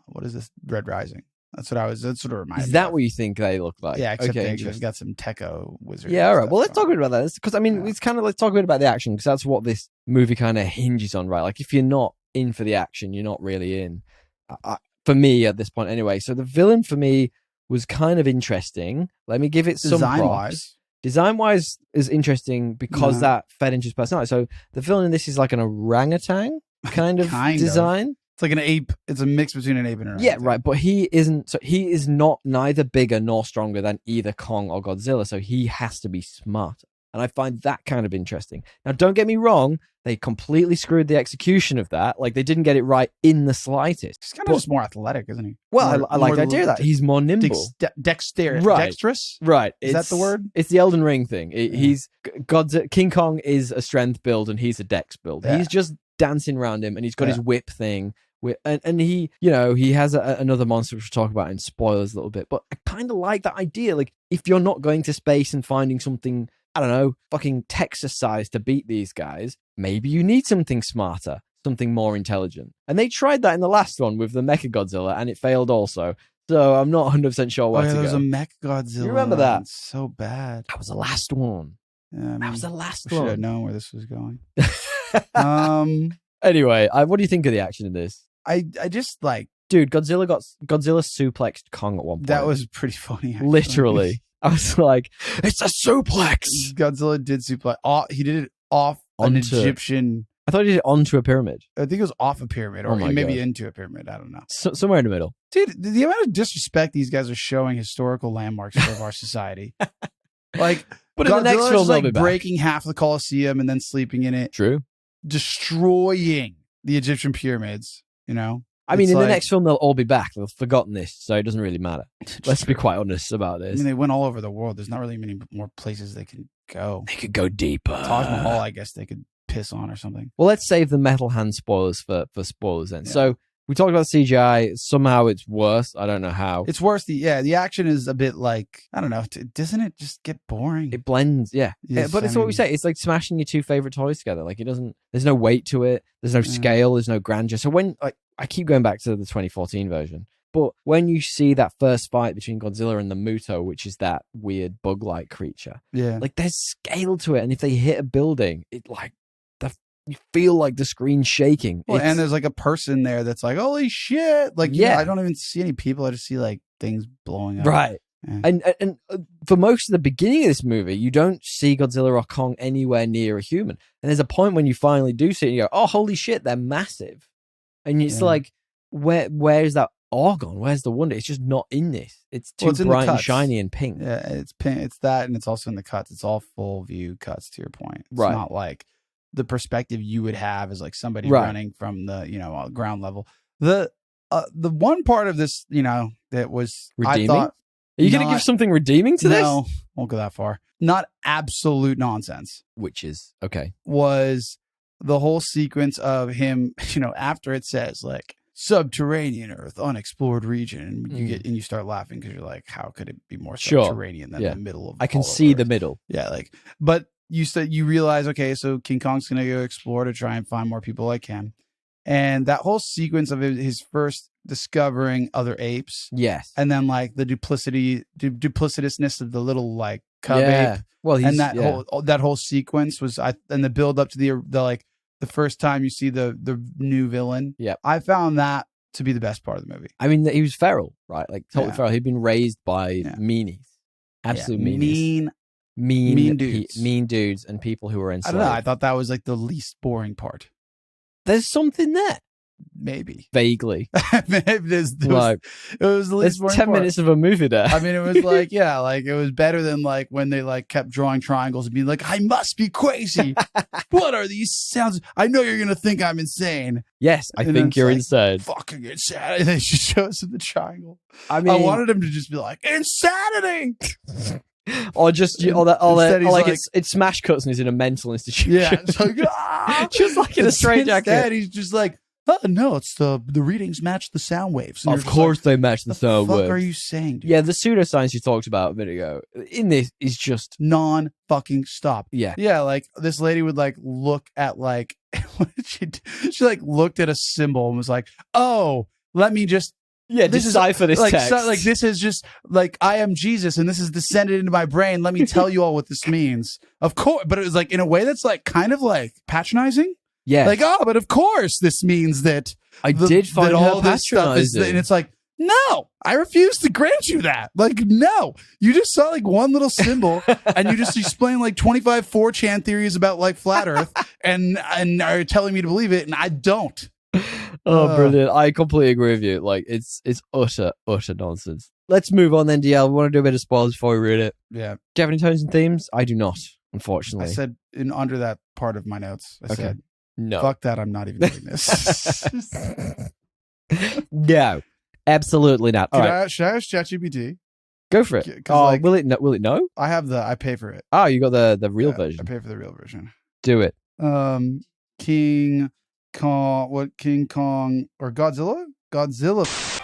what is this? Red Rising. That's what it reminded Is me that of. what you think they look like? Yeah, except okay, they've got some Techo wizard. Yeah, all right. Well, let's stuff talk a bit about that. Because, I mean, it's kind of, let's talk a bit about the action, because that's what this movie kind of hinges on, right? Like, if you're not in for the action, you're not really in. For me, at this point, anyway. So the villain, for me, was kind of interesting. Let me give it some props. Design-wise is interesting because that fed into his personality. So the villain in this is like an orangutan kind of design. It's like an ape. It's a mix between an ape and an orangutan. Yeah, right. But he isn't. So he is not neither bigger nor stronger than either Kong or Godzilla. So he has to be smarter. And I find that kind of interesting. Now, don't get me wrong. They completely screwed the execution of that. Like, they didn't get it right in the slightest. He's kind of just more athletic, isn't he? Well, I like the idea of that. He's more nimble. Dexterous. Right. Dexterous? Right. Is that the word? It's the Elden Ring thing. He's King Kong is a strength build and he's a dex build. Yeah. He's just dancing around him and he's got his whip thing. And he, he has another monster which we'll talk about in spoilers a little bit. But I kind of like that idea. Like, if you're not going to space and finding something, I don't know, fucking Texas size to beat these guys, maybe you need something smarter, something more intelligent. And they tried that in the last one with the Mechagodzilla, and it failed also. So I'm not 100% sure where to go. There was a Mechagodzilla. You remember that? It's so bad. That was the last one. Yeah, I mean, that was the last we one. should have known where this was going. Anyway, what do you think of the action in this? I just like... Dude, Godzilla suplexed Kong at one point. That was pretty funny, actually. Literally. I was like, it's a suplex. Godzilla did suplex. He did it off an Egyptian... I thought he did it onto a pyramid. I think it was off a pyramid, or maybe into a pyramid. I don't know. Somewhere in the middle. Dude, the amount of disrespect these guys are showing historical landmarks of our society. Like, but in the next film, like breaking half the Colosseum and then sleeping in it. True. Destroying the Egyptian pyramids, you know? I mean, in the next film, they'll all be back. They've forgotten this, so it doesn't really matter. Let's be quite honest about this. I mean, they went all over the world. There's not really many more places they can go. They could go deeper. Taj Mahal, I guess they could piss on or something. Well, let's save the metal hand spoilers for spoilers then. Yeah. So we talked about CGI. Somehow it's worse. I don't know how. It's worse. The action is a bit like, I don't know. Doesn't it just get boring? It blends, yeah. Yes, but it's what we say. It's like smashing your two favorite toys together. Like, it doesn't, there's no weight to it. There's no scale. There's no grandeur. So when, like, I keep going back to the 2014 version, but when you see that first fight between Godzilla and the Muto, which is that weird bug-like creature, like, there's scale to it. And if they hit a building, it like, you feel like the screen's shaking. Well, and there's like a person there that's like, holy shit. Like, you know, I don't even see any people. I just see like things blowing up. Right. Yeah. And for most of the beginning of this movie, you don't see Godzilla or Kong anywhere near a human. And there's a point when you finally do see it and you go, oh, holy shit, they're massive. And it's like, where's that awe gone? Where's the wonder? It's just not in this. It's too bright and shiny and pink. Yeah, it's pink. It's that, and it's also in the cuts. It's all full view cuts, to your point. It's not like the perspective you would have as like somebody running from the ground level. The one part of this that was redeeming? I thought, are you going to give something redeeming to this? No, won't go that far. Not absolute nonsense. Which is okay. Was the whole sequence of him, after it says like subterranean Earth, unexplored region, and you start laughing because you're like, how could it be more subterranean than the middle of? I can see the middle. Yeah, like, but you realize, okay, so King Kong's gonna go explore to try and find more people like him, and that whole sequence of his first discovering other apes, and then like the duplicitousness of the little like cub ape, and that whole sequence was and the build up to the first time you see the new villain. Yeah, I found that to be the best part of the movie. I mean, he was feral, right? Like totally feral. He'd been raised by meanies, absolute meanies. Mean dudes and people who were enslaved. I don't know. I thought that was like the least boring part. There's something there. maybe. Vaguely. It was at least there's 10 minutes of a movie there. I mean, it was like, yeah, like it was better than like when they like kept drawing triangles and being like, I must be crazy. What are these sounds? I know you're going to think I'm insane. Yes, I think you're insane. Fucking insanity. And then she shows him the triangle. I mean, I wanted him to just be like, insanity. Or just, it's smash cuts and he's in a mental institution. Yeah. It's like, just like in a straight jacket. Instead, he's just like, oh, no, it's the readings match the sound waves. And of course they match the sound waves. What are you saying, dude? Yeah, the pseudoscience you talked about a minute ago in this is just non-fucking stop. Yeah. Yeah, like this lady would like look at like, what did she do? She like looked at a symbol and was like, oh, let me just decipher this like, text. like this is just like I am Jesus and this is descended into my brain. Let me tell you all what this means. Of course, but it was like in a way that's like kind of like patronizing. Yeah. Like, oh, but of course this means that I did find that her all this stuff is, and it's like, no, I refuse to grant you that. Like, no, you just saw like one little symbol and you just explain like 25 4chan theories about like flat earth and are telling me to believe it. And I don't. Oh, brilliant. I completely agree with you. Like, it's utter nonsense. Let's move on then, DL. We want to do a bit of spoilers before we read it. Yeah. Do you have any tones and themes? I do not, unfortunately. I said under that part of my notes, I said, no. Fuck that, I'm not even doing this. No, absolutely not. All right. Should I ask Chat GPT? Go for it. Oh, like, will it know? I pay for it. Oh, you got the real version. I pay for the real version. Do it. King Kong or Godzilla? Godzilla.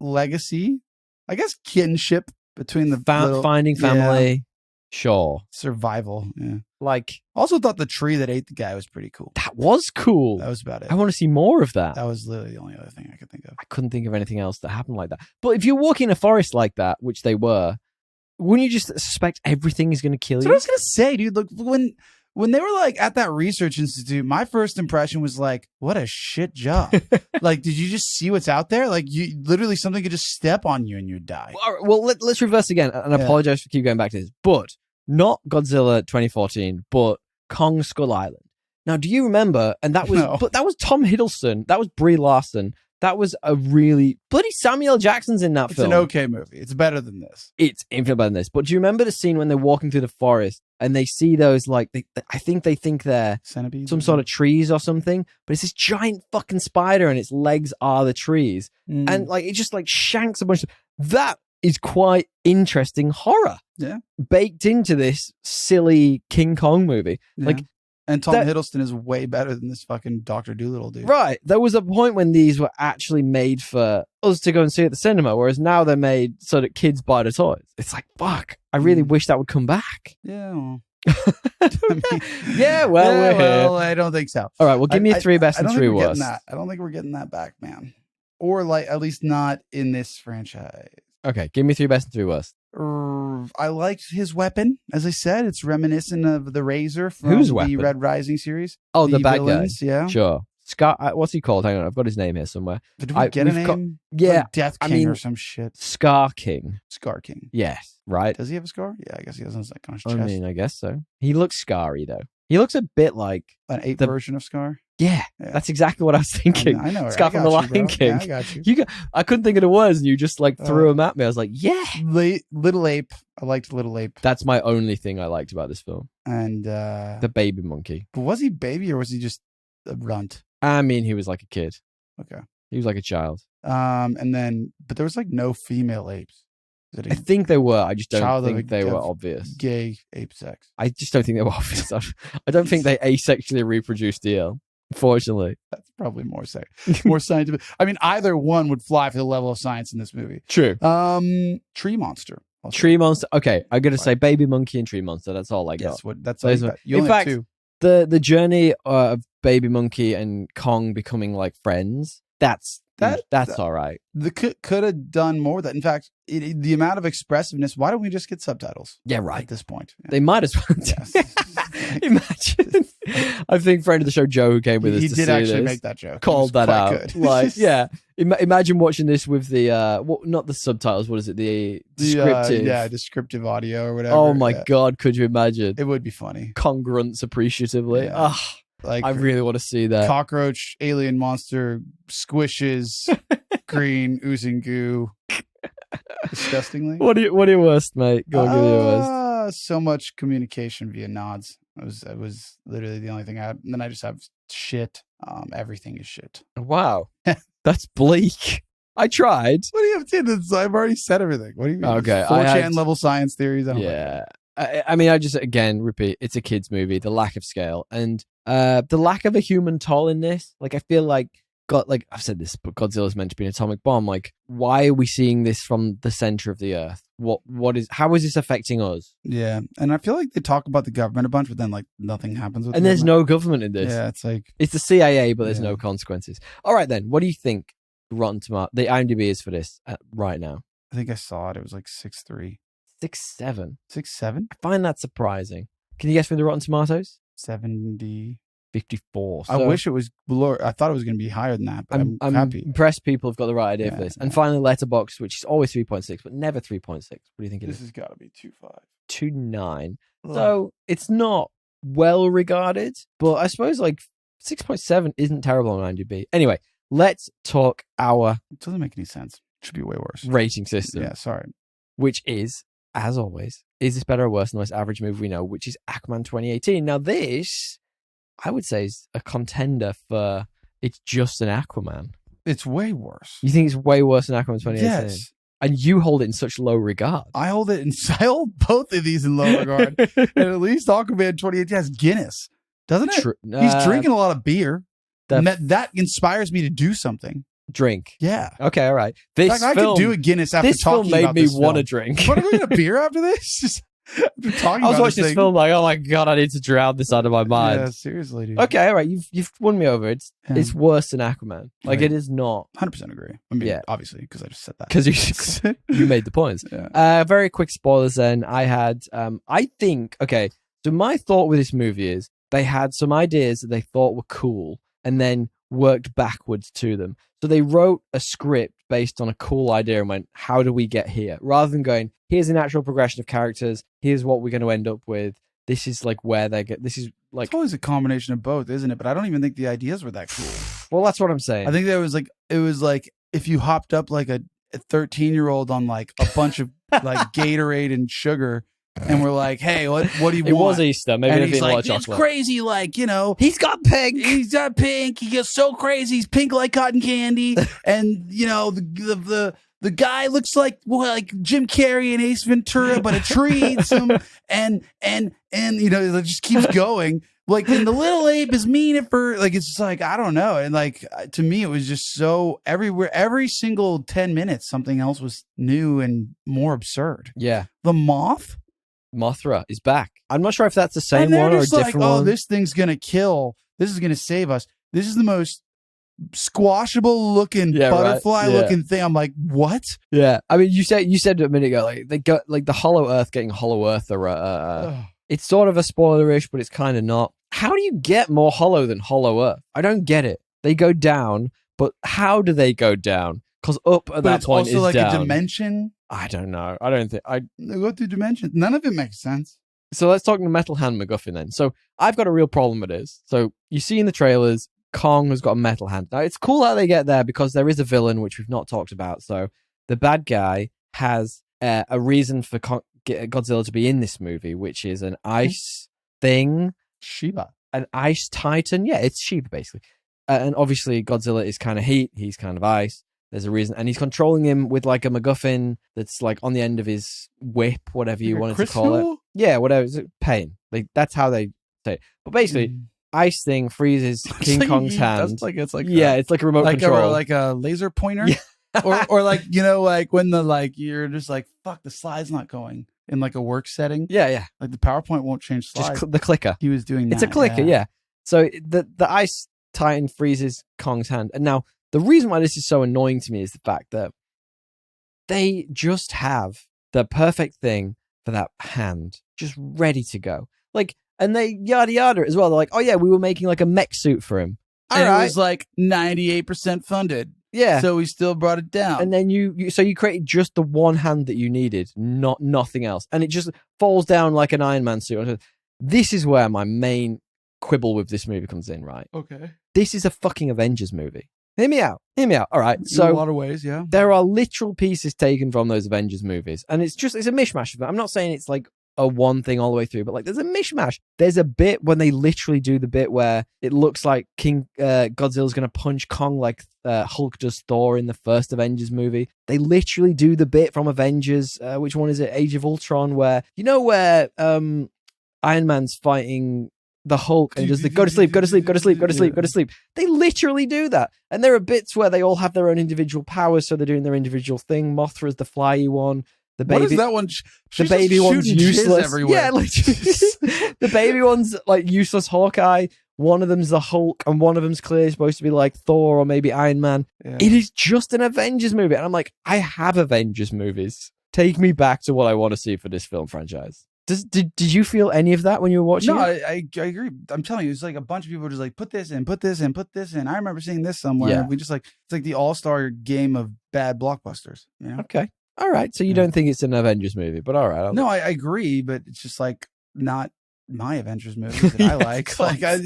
Legacy. I guess kinship between the finding family. Yeah. Sure. Survival. Yeah. Like, also thought the tree that ate the guy was pretty cool. That was cool. That was about it. I want to see more of that. That was literally the only other thing I could think of. I couldn't think of anything else that happened like that. But if you're walking in a forest like that, which they were, wouldn't you just suspect everything is going to kill you? That's what I was going to say, dude. Look, when they were like at that research institute, my first impression was like, what a shit job. Like, did you just see what's out there? Like, you literally something could just step on you and you'd die. Well, let's reverse again. And I apologize for keep going back to this. But not Godzilla 2014, but Kong Skull Island. Now, do you remember? And that was, but that was Tom Hiddleston. That was Brie Larson. That was a really bloody Samuel Jackson's in that film. It's an okay movie. It's better than this. It's infinitely better than this. But do you remember the scene when they're walking through the forest and they see those like I think they think they're centipedes, some sort of trees or something, but it's this giant fucking spider and its legs are the trees, and like it just like shanks a bunch of that. Is quite interesting horror. Yeah. Baked into this silly King Kong movie. Yeah. Like, and Tom Hiddleston is way better than this fucking Dr. Dolittle dude. Right. There was a point when these were actually made for us to go and see at the cinema, whereas now they're made so that kids buy the toys. It's like, fuck. I really wish that would come back. Yeah. Well. We're here. I don't think so. All right. Well, give me three best and three worst. I don't think we're getting that back, man. Or like at least not in this franchise. Okay, give me three best and three worst. I liked his weapon. As I said, it's reminiscent of the Razor from the Red Rising series. Oh, the bad guy. Yeah. Sure. Scar. What's he called? Hang on, I've got his name here somewhere. Did we get a name? Like Death King or some shit. Scar King. Scar King. Yes, right. Does he have a scar? Yeah, I guess he has like on his chest. I mean, I guess so. He looks scary, though. He looks a bit like an ape version of Scar. Yeah, that's exactly what I was thinking. I know. Scar from the Lion King. Yeah, I got you. I couldn't think of the words, and you just like threw them at me. I was like, yeah. Little Ape. I liked Little Ape. That's my only thing I liked about this film. And the baby monkey. But was he baby or was he just a runt? I mean, he was like a kid. Okay. He was like a child. And then, but there was like no female apes. I think they were. I just don't think they were obvious. Gay ape sex. I just don't think they were obvious. I don't think they asexually reproduced DL. Unfortunately. That's probably more scientific. I mean, either one would fly for the level of science in this movie. True. Tree monster. Also. Tree monster. Okay, I'm gonna say baby monkey and tree monster. That's all I got. That's all you got. You in fact, have two. the journey of baby monkey and Kong becoming like friends. That's all right. Could have done more of that. In fact, the amount of expressiveness. Why don't we just get subtitles? Yeah, right. At this point, they might as well. Yes. Imagine. I think friend of the show Joe, who came with us, He to did see actually this, make that joke. called that out. Good. Like, yeah. Imagine watching this with the not the subtitles. What is it? The descriptive. Descriptive audio or whatever. Oh my god! Could you imagine? It would be funny. Kong grunts appreciatively. Yeah. I really want to see that. Cockroach, alien monster, squishes, green, oozing goo. Disgustingly. What are your worst, mate? Go on, give me your worst. So much communication via nods. It was literally the only thing I had. And then I just have shit. Everything is shit. Wow. That's bleak. I tried. What do you have to do? I've already said everything. What do you mean? Okay. 4chan level science theories. I don't yeah. I mean, I just, again, repeat, it's a kid's movie, the lack of scale and the lack of a human toll in this. Like, I feel like, I've said this, but Godzilla's meant to be an atomic bomb. Like, why are we seeing this from the center of the earth? How is this affecting us? Yeah. And I feel like they talk about the government a bunch, but then like nothing happens with and there's no government in this. Yeah, it's like, it's the CIA, but there's no consequences. All right, then. What do you think Rotten Tomato, the IMDb is for this right now? I think I saw it. It was like 6.3. 6.7. 6.7? I find that surprising. Can you guess me the Rotten Tomatoes? 70. 54. So I wish it was below. I thought it was going to be higher than that, but I'm happy. Impressed people have got the right idea for this. And finally, Letterboxd, which is always 3.6, but never 3.6. What do you think it is? This has got to be 2.5. 2.9. So it's not well regarded, but I suppose like 6.7 isn't terrible on IMDb. Anyway, let's talk our It doesn't make any sense. It should be way worse. rating system. Yeah, sorry. Which is, as always, is this better or worse than the most average movie we know, which is Aquaman 2018. Now this, I would say, is a contender for it's just an Aquaman. It's way worse. You think it's way worse than Aquaman 2018? Yes. And you hold it in such low regard. I hold both of these in low regard. And at least Aquaman 2018 has Guinness, doesn't it? He's drinking a lot of beer. And that inspires me to do something. Drink. Yeah. Okay, all right. This I could do a Guinness after talking about this this film made me want to film. drink. Want to get a beer after this? Just after talking I was about watching this film like, oh my god, I need to drown this out of my mind. Yeah, seriously, dude. Okay, all right, you've won me over. It's worse than Aquaman. Like, Right. it is not. 100% agree. I mean, obviously, because I just said that. Because you made the points. Yeah. Very quick spoilers then. I had, I think, okay, so my thought with this movie is they had some ideas that they thought were cool and then worked backwards to them. So they wrote a script based on a cool idea and went, how do we get here? Rather than going, here's a natural progression of characters. Here's what we're going to end up with. This is like where they get, this is like. It's always a combination of both, isn't it? But I don't even think the ideas were that cool. Well, that's what I'm saying. I think it was like if you hopped up like a 13-year-old on like a bunch of like Gatorade and sugar and we're like, hey, what do you want? It was Easter. Maybe and they've he's eaten a lot like, of it's chocolate. crazy, like, you know. He's got pink. He's got pink. He gets so crazy. He's pink like cotton candy. And, you know, the guy looks like Jim Carrey and Ace Ventura, but a tree eats him. And you know, it just keeps going. Like, and the little ape is mean at first. Like, it's just like, I don't know. And like, to me, it was just so everywhere. Every single 10 minutes, something else was new and more absurd. Yeah. The moth. Mothra is back. I'm not sure if that's the same And they're one or a just different like, one. oh, this thing's going to kill. This is going to save us. This is the most squashable looking butterfly looking thing. I'm like, what? Yeah. I mean, you said a minute ago, like they got like the Hollow Earth getting Hollow Earth. It's sort of a spoiler-ish, but it's kind of not. How do you get more hollow than Hollow Earth? I don't get it. They go down, but how do they go down? Because up at that point is also like down. a dimension. I don't know. I don't think They go through dimensions. None of it makes sense. So let's talk the Metal Hand MacGuffin then. So I've got a real problem with this. So you see in the trailers, Kong has got a metal hand. Now it's cool how they get there because there is a villain, which we've not talked about. So the bad guy has a reason for Godzilla to be in this movie, which is an ice thing. Shiba. An ice titan. Yeah, it's Shiba basically. And obviously Godzilla is kind of heat. He's kind of ice. There's a reason. And he's controlling him with like a MacGuffin that's like on the end of his whip, whatever you wanted to call it. Yeah, whatever. It's pain. Like, that's how they say it. But basically, ice thing freezes King like Kong's hand. It's like it's like a remote control. Like a laser pointer. Yeah. or like, you know, like when you're just like, fuck, the slide's not going in like a work setting. Yeah. Like the PowerPoint won't change slides. Just the clicker. He was doing that. It's a clicker, yeah. So the ice titan freezes Kong's hand. And now the reason why this is so annoying to me is the fact that they just have the perfect thing for that hand just ready to go. Like, And they yada yada as well. They're like, oh yeah, we were making like a mech suit for him. And it was like 98% funded. Yeah. So we still brought it down. And then you created just the one hand that you needed, nothing else. And it just falls down like an Iron Man suit. This is where my main quibble with this movie comes in, right? Okay. This is a fucking Avengers movie. Hear me out. All right. So in a lot of ways, yeah. There are literal pieces taken from those Avengers movies. And it's a mishmash of them. I'm not saying it's like a one thing all the way through, but like there's a mishmash. There's a bit when they literally do the bit where it looks like Godzilla's going to punch Kong like Hulk does Thor in the first Avengers movie. They literally do the bit from Avengers. Which one is it? Age of Ultron, where Iron Man's fighting the Hulk and just go to sleep. They literally do that. And there are bits where they all have their own individual powers, so they're doing their individual thing. Mothra's the flyy one. The baby, what is that one? The baby one's useless. Everywhere. Yeah, literally. The baby one's like useless Hawkeye. One of them's the Hulk, and one of them's clearly supposed to be like Thor or maybe Iron Man. Yeah. It is just an Avengers movie. And I'm like, I have Avengers movies. Take me back to what I want to see for this film franchise. Did you feel any of that when you were watching it? No, I agree. I'm telling you, it's like a bunch of people were just like, put this in, put this in, put this in. I remember seeing this somewhere. Yeah. We just like, it's like the all-star game of bad blockbusters. You know? Okay. All right. So you don't think it's an Avengers movie, but all right. No, I agree, but it's just like not my Avengers movies that I like. Like I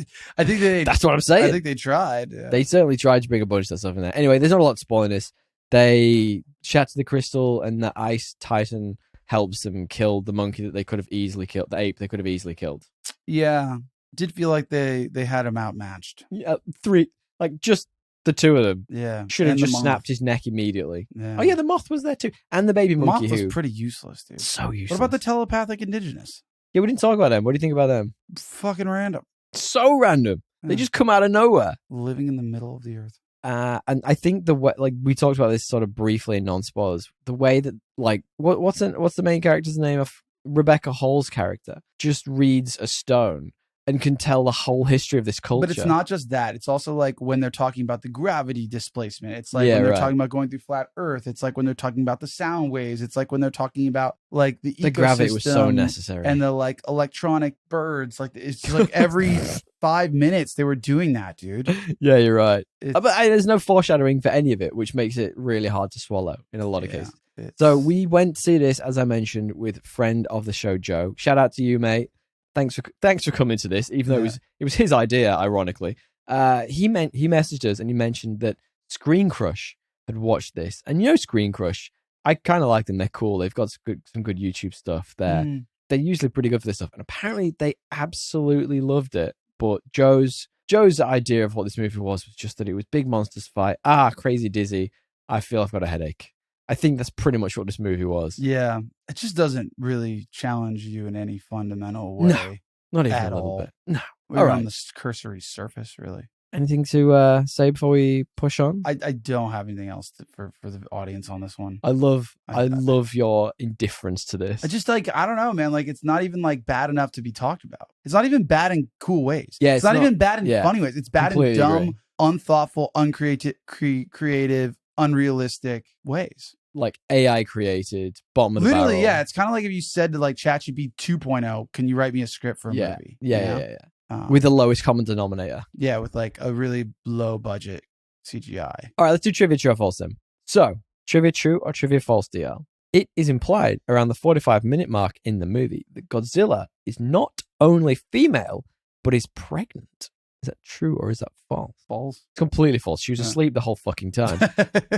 think that's what I'm saying. I think they tried. Yeah. They certainly tried to bring a bunch of that stuff in there. Anyway, there's not a lot spoiling this. They shatter the crystal, and the ice titan helps them kill the monkey that they could have easily killed, the ape they could have easily killed. Yeah. Did feel like they had him outmatched. Yeah, just the two of them. Yeah. Should have just snapped his neck immediately. Yeah. Oh yeah, the moth was there too. And the baby monkey. The moth was pretty useless, dude. So useless. What about the telepathic indigenous? Yeah, we didn't talk about them. What do you think about them? Fucking random. So random. Yeah. They just come out of nowhere. Living in the middle of the earth. And I think the way, like we talked about this sort of briefly in non-spoilers, the way that like what's the main character's name of Rebecca Hall's character just reads a stone and can tell the whole history of this culture. But it's not just that. It's also like when they're talking about the gravity displacement. It's like when they're talking about going through flat Earth. It's like when they're talking about the sound waves. It's like when they're talking about like the gravity was so necessary. And the like electronic birds. Like it's just like every 5 minutes they were doing that, dude. Yeah, you're right. But there's no foreshadowing for any of it, which makes it really hard to swallow in a lot of cases. So we went to see this, as I mentioned, with friend of the show, Joe. Shout out to you, mate. Thanks for coming to this, even though it was his idea, ironically. He messaged us and he mentioned that Screen Crush had watched this. And you know Screen Crush, I kind of like them. They're cool. They've got some good YouTube stuff there. They're usually pretty good for this stuff. And apparently they absolutely loved it. But Joe's idea of what this movie was just that it was big monsters fight. Crazy dizzy. I feel I've got a headache. I think that's pretty much what this movie was. Yeah. It just doesn't really challenge you in any fundamental way. No, not even at a little all. bit. No. We're on the cursory surface, really. Anything to say before we push on? I don't have anything else for the audience on this one. I love your indifference to this. I just like, I don't know, man. Like, it's not even like bad enough to be talked about. It's not even bad in cool ways. Yeah, it's not even bad in funny ways. It's bad in dumb, unthoughtful, creative, unrealistic ways. Like AI created, bottom of the barrel. Literally, yeah. It's kind of like if you said to like Chat GPT 2.0, can you write me a script for a movie? Yeah. With the lowest common denominator. Yeah, with like a really low budget CGI. All right, let's do trivia true or false then. So, trivia true or trivia false, DL? It is implied around the 45-minute mark in the movie that Godzilla is not only female, but is pregnant. Is that true or is that false? False. Completely false. She was asleep the whole fucking time.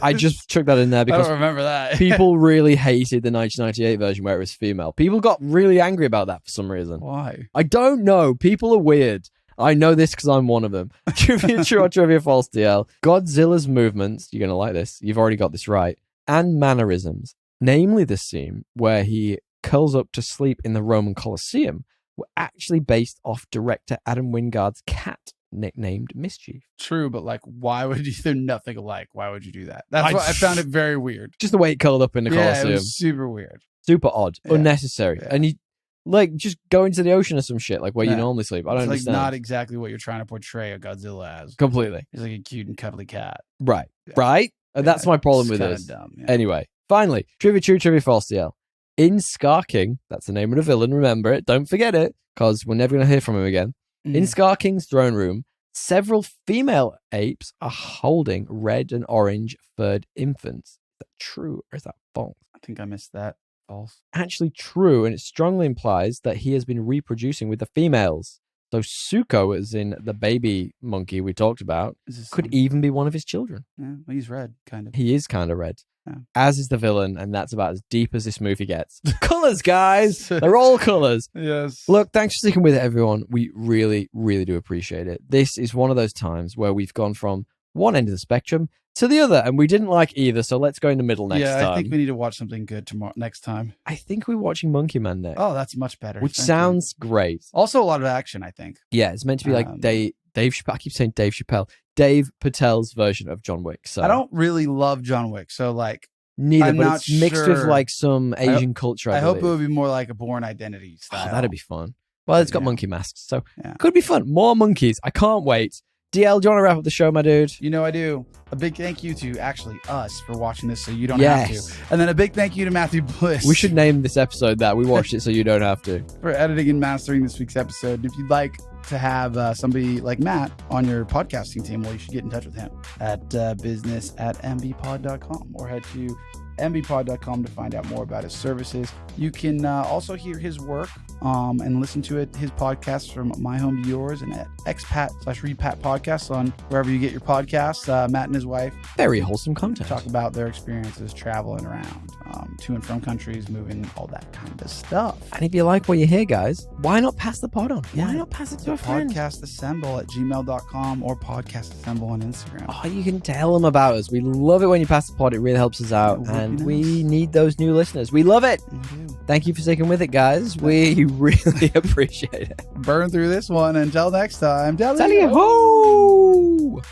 I just chucked that in there because I don't remember that. People really hated the 1998 version where it was female. People got really angry about that for some reason. Why? I don't know. People are weird. I know this because I'm one of them. Trivia true or trivia false, DL? Godzilla's movements, you're going to like this, you've already got this right, and mannerisms, namely the scene where he curls up to sleep in the Roman Colosseum, were actually based off director Adam Wingard's cat, nicknamed Mischief. True, but like, why would you? They're nothing alike. Why would you do that? That's why I found it very weird. Just the way it curled up in the Colosseum. It was super weird. Super odd. Unnecessary. And he, like, just go into the ocean or some shit, like where you normally sleep. I don't understand. Like, not exactly what you're trying to portray a Godzilla as. Completely. He's like a cute and cuddly cat. Right. Right? And that's my problem with this. Dumb, Anyway, finally, trivia true, trivia false, DL. In Scar King, that's the name of the villain, remember it, don't forget it, because we're never going to hear from him again. In Scar King's throne room, several female apes are holding red and orange furred infants. Is that true or is that false? I think I missed that. False. Actually true, and it strongly implies that he has been reproducing with the females. So Suko, as in the baby monkey we talked about, could even be one of his children. Yeah, well, he's red, kind of. He is kind of red. Yeah. As is the villain, and that's about as deep as this movie gets. Colors, guys! They're all colors. Yes. Look, thanks for sticking with it, everyone. We really, really do appreciate it. This is one of those times where we've gone from one end of the spectrum to the other, and we didn't like either, so let's go in the middle next time. Yeah, I think we need to watch something good next time. I think we're watching Monkey Man next. Oh, that's much better. Which sounds great. Also a lot of action, I think. Yeah, it's meant to be like Dave Chappelle. I keep saying Dave Chappelle. Dave Patel's version of John Wick. So I don't really love John Wick, so like neither, I'm but not it's mixed with sure. like some Asian culture. I hope it believe. would be more like a Born Identity style. Oh, that'd be fun. Well, it's got Yeah. monkey masks, so Yeah. could be fun. More monkeys. I can't wait. DL, do you want to wrap up the show, my dude? You know I do. A big thank you to actually us for watching this so you don't have to. And then a big thank you to Matthew Bliss. We should name this episode that. We watched it so you don't have to. For editing and mastering this week's episode. If you'd like to have somebody like Matt on your podcasting team, well, you should get in touch with him at business@mbpod.com or head to mbpod.com to find out more about his services. You can also hear his work and listen to his podcast from My Home to Yours and at expat/repat podcasts on wherever you get your podcasts. Matt and his wife Very wholesome content. talk about their experiences traveling around to and from countries, moving, all that kind of stuff. And if you like what you hear, guys, why not pass the pod on? Yeah. Why not pass it to a friend? Podcastassemble@gmail.com or podcastassemble on Instagram. Oh, you can tell them about us. We love it when you pass the pod. It really helps us out. It would be And nice. we need those new listeners. We love it. We do. Thank you for sticking with it, guys. We really appreciate it. Burn through this one. Until next time. Tally ho!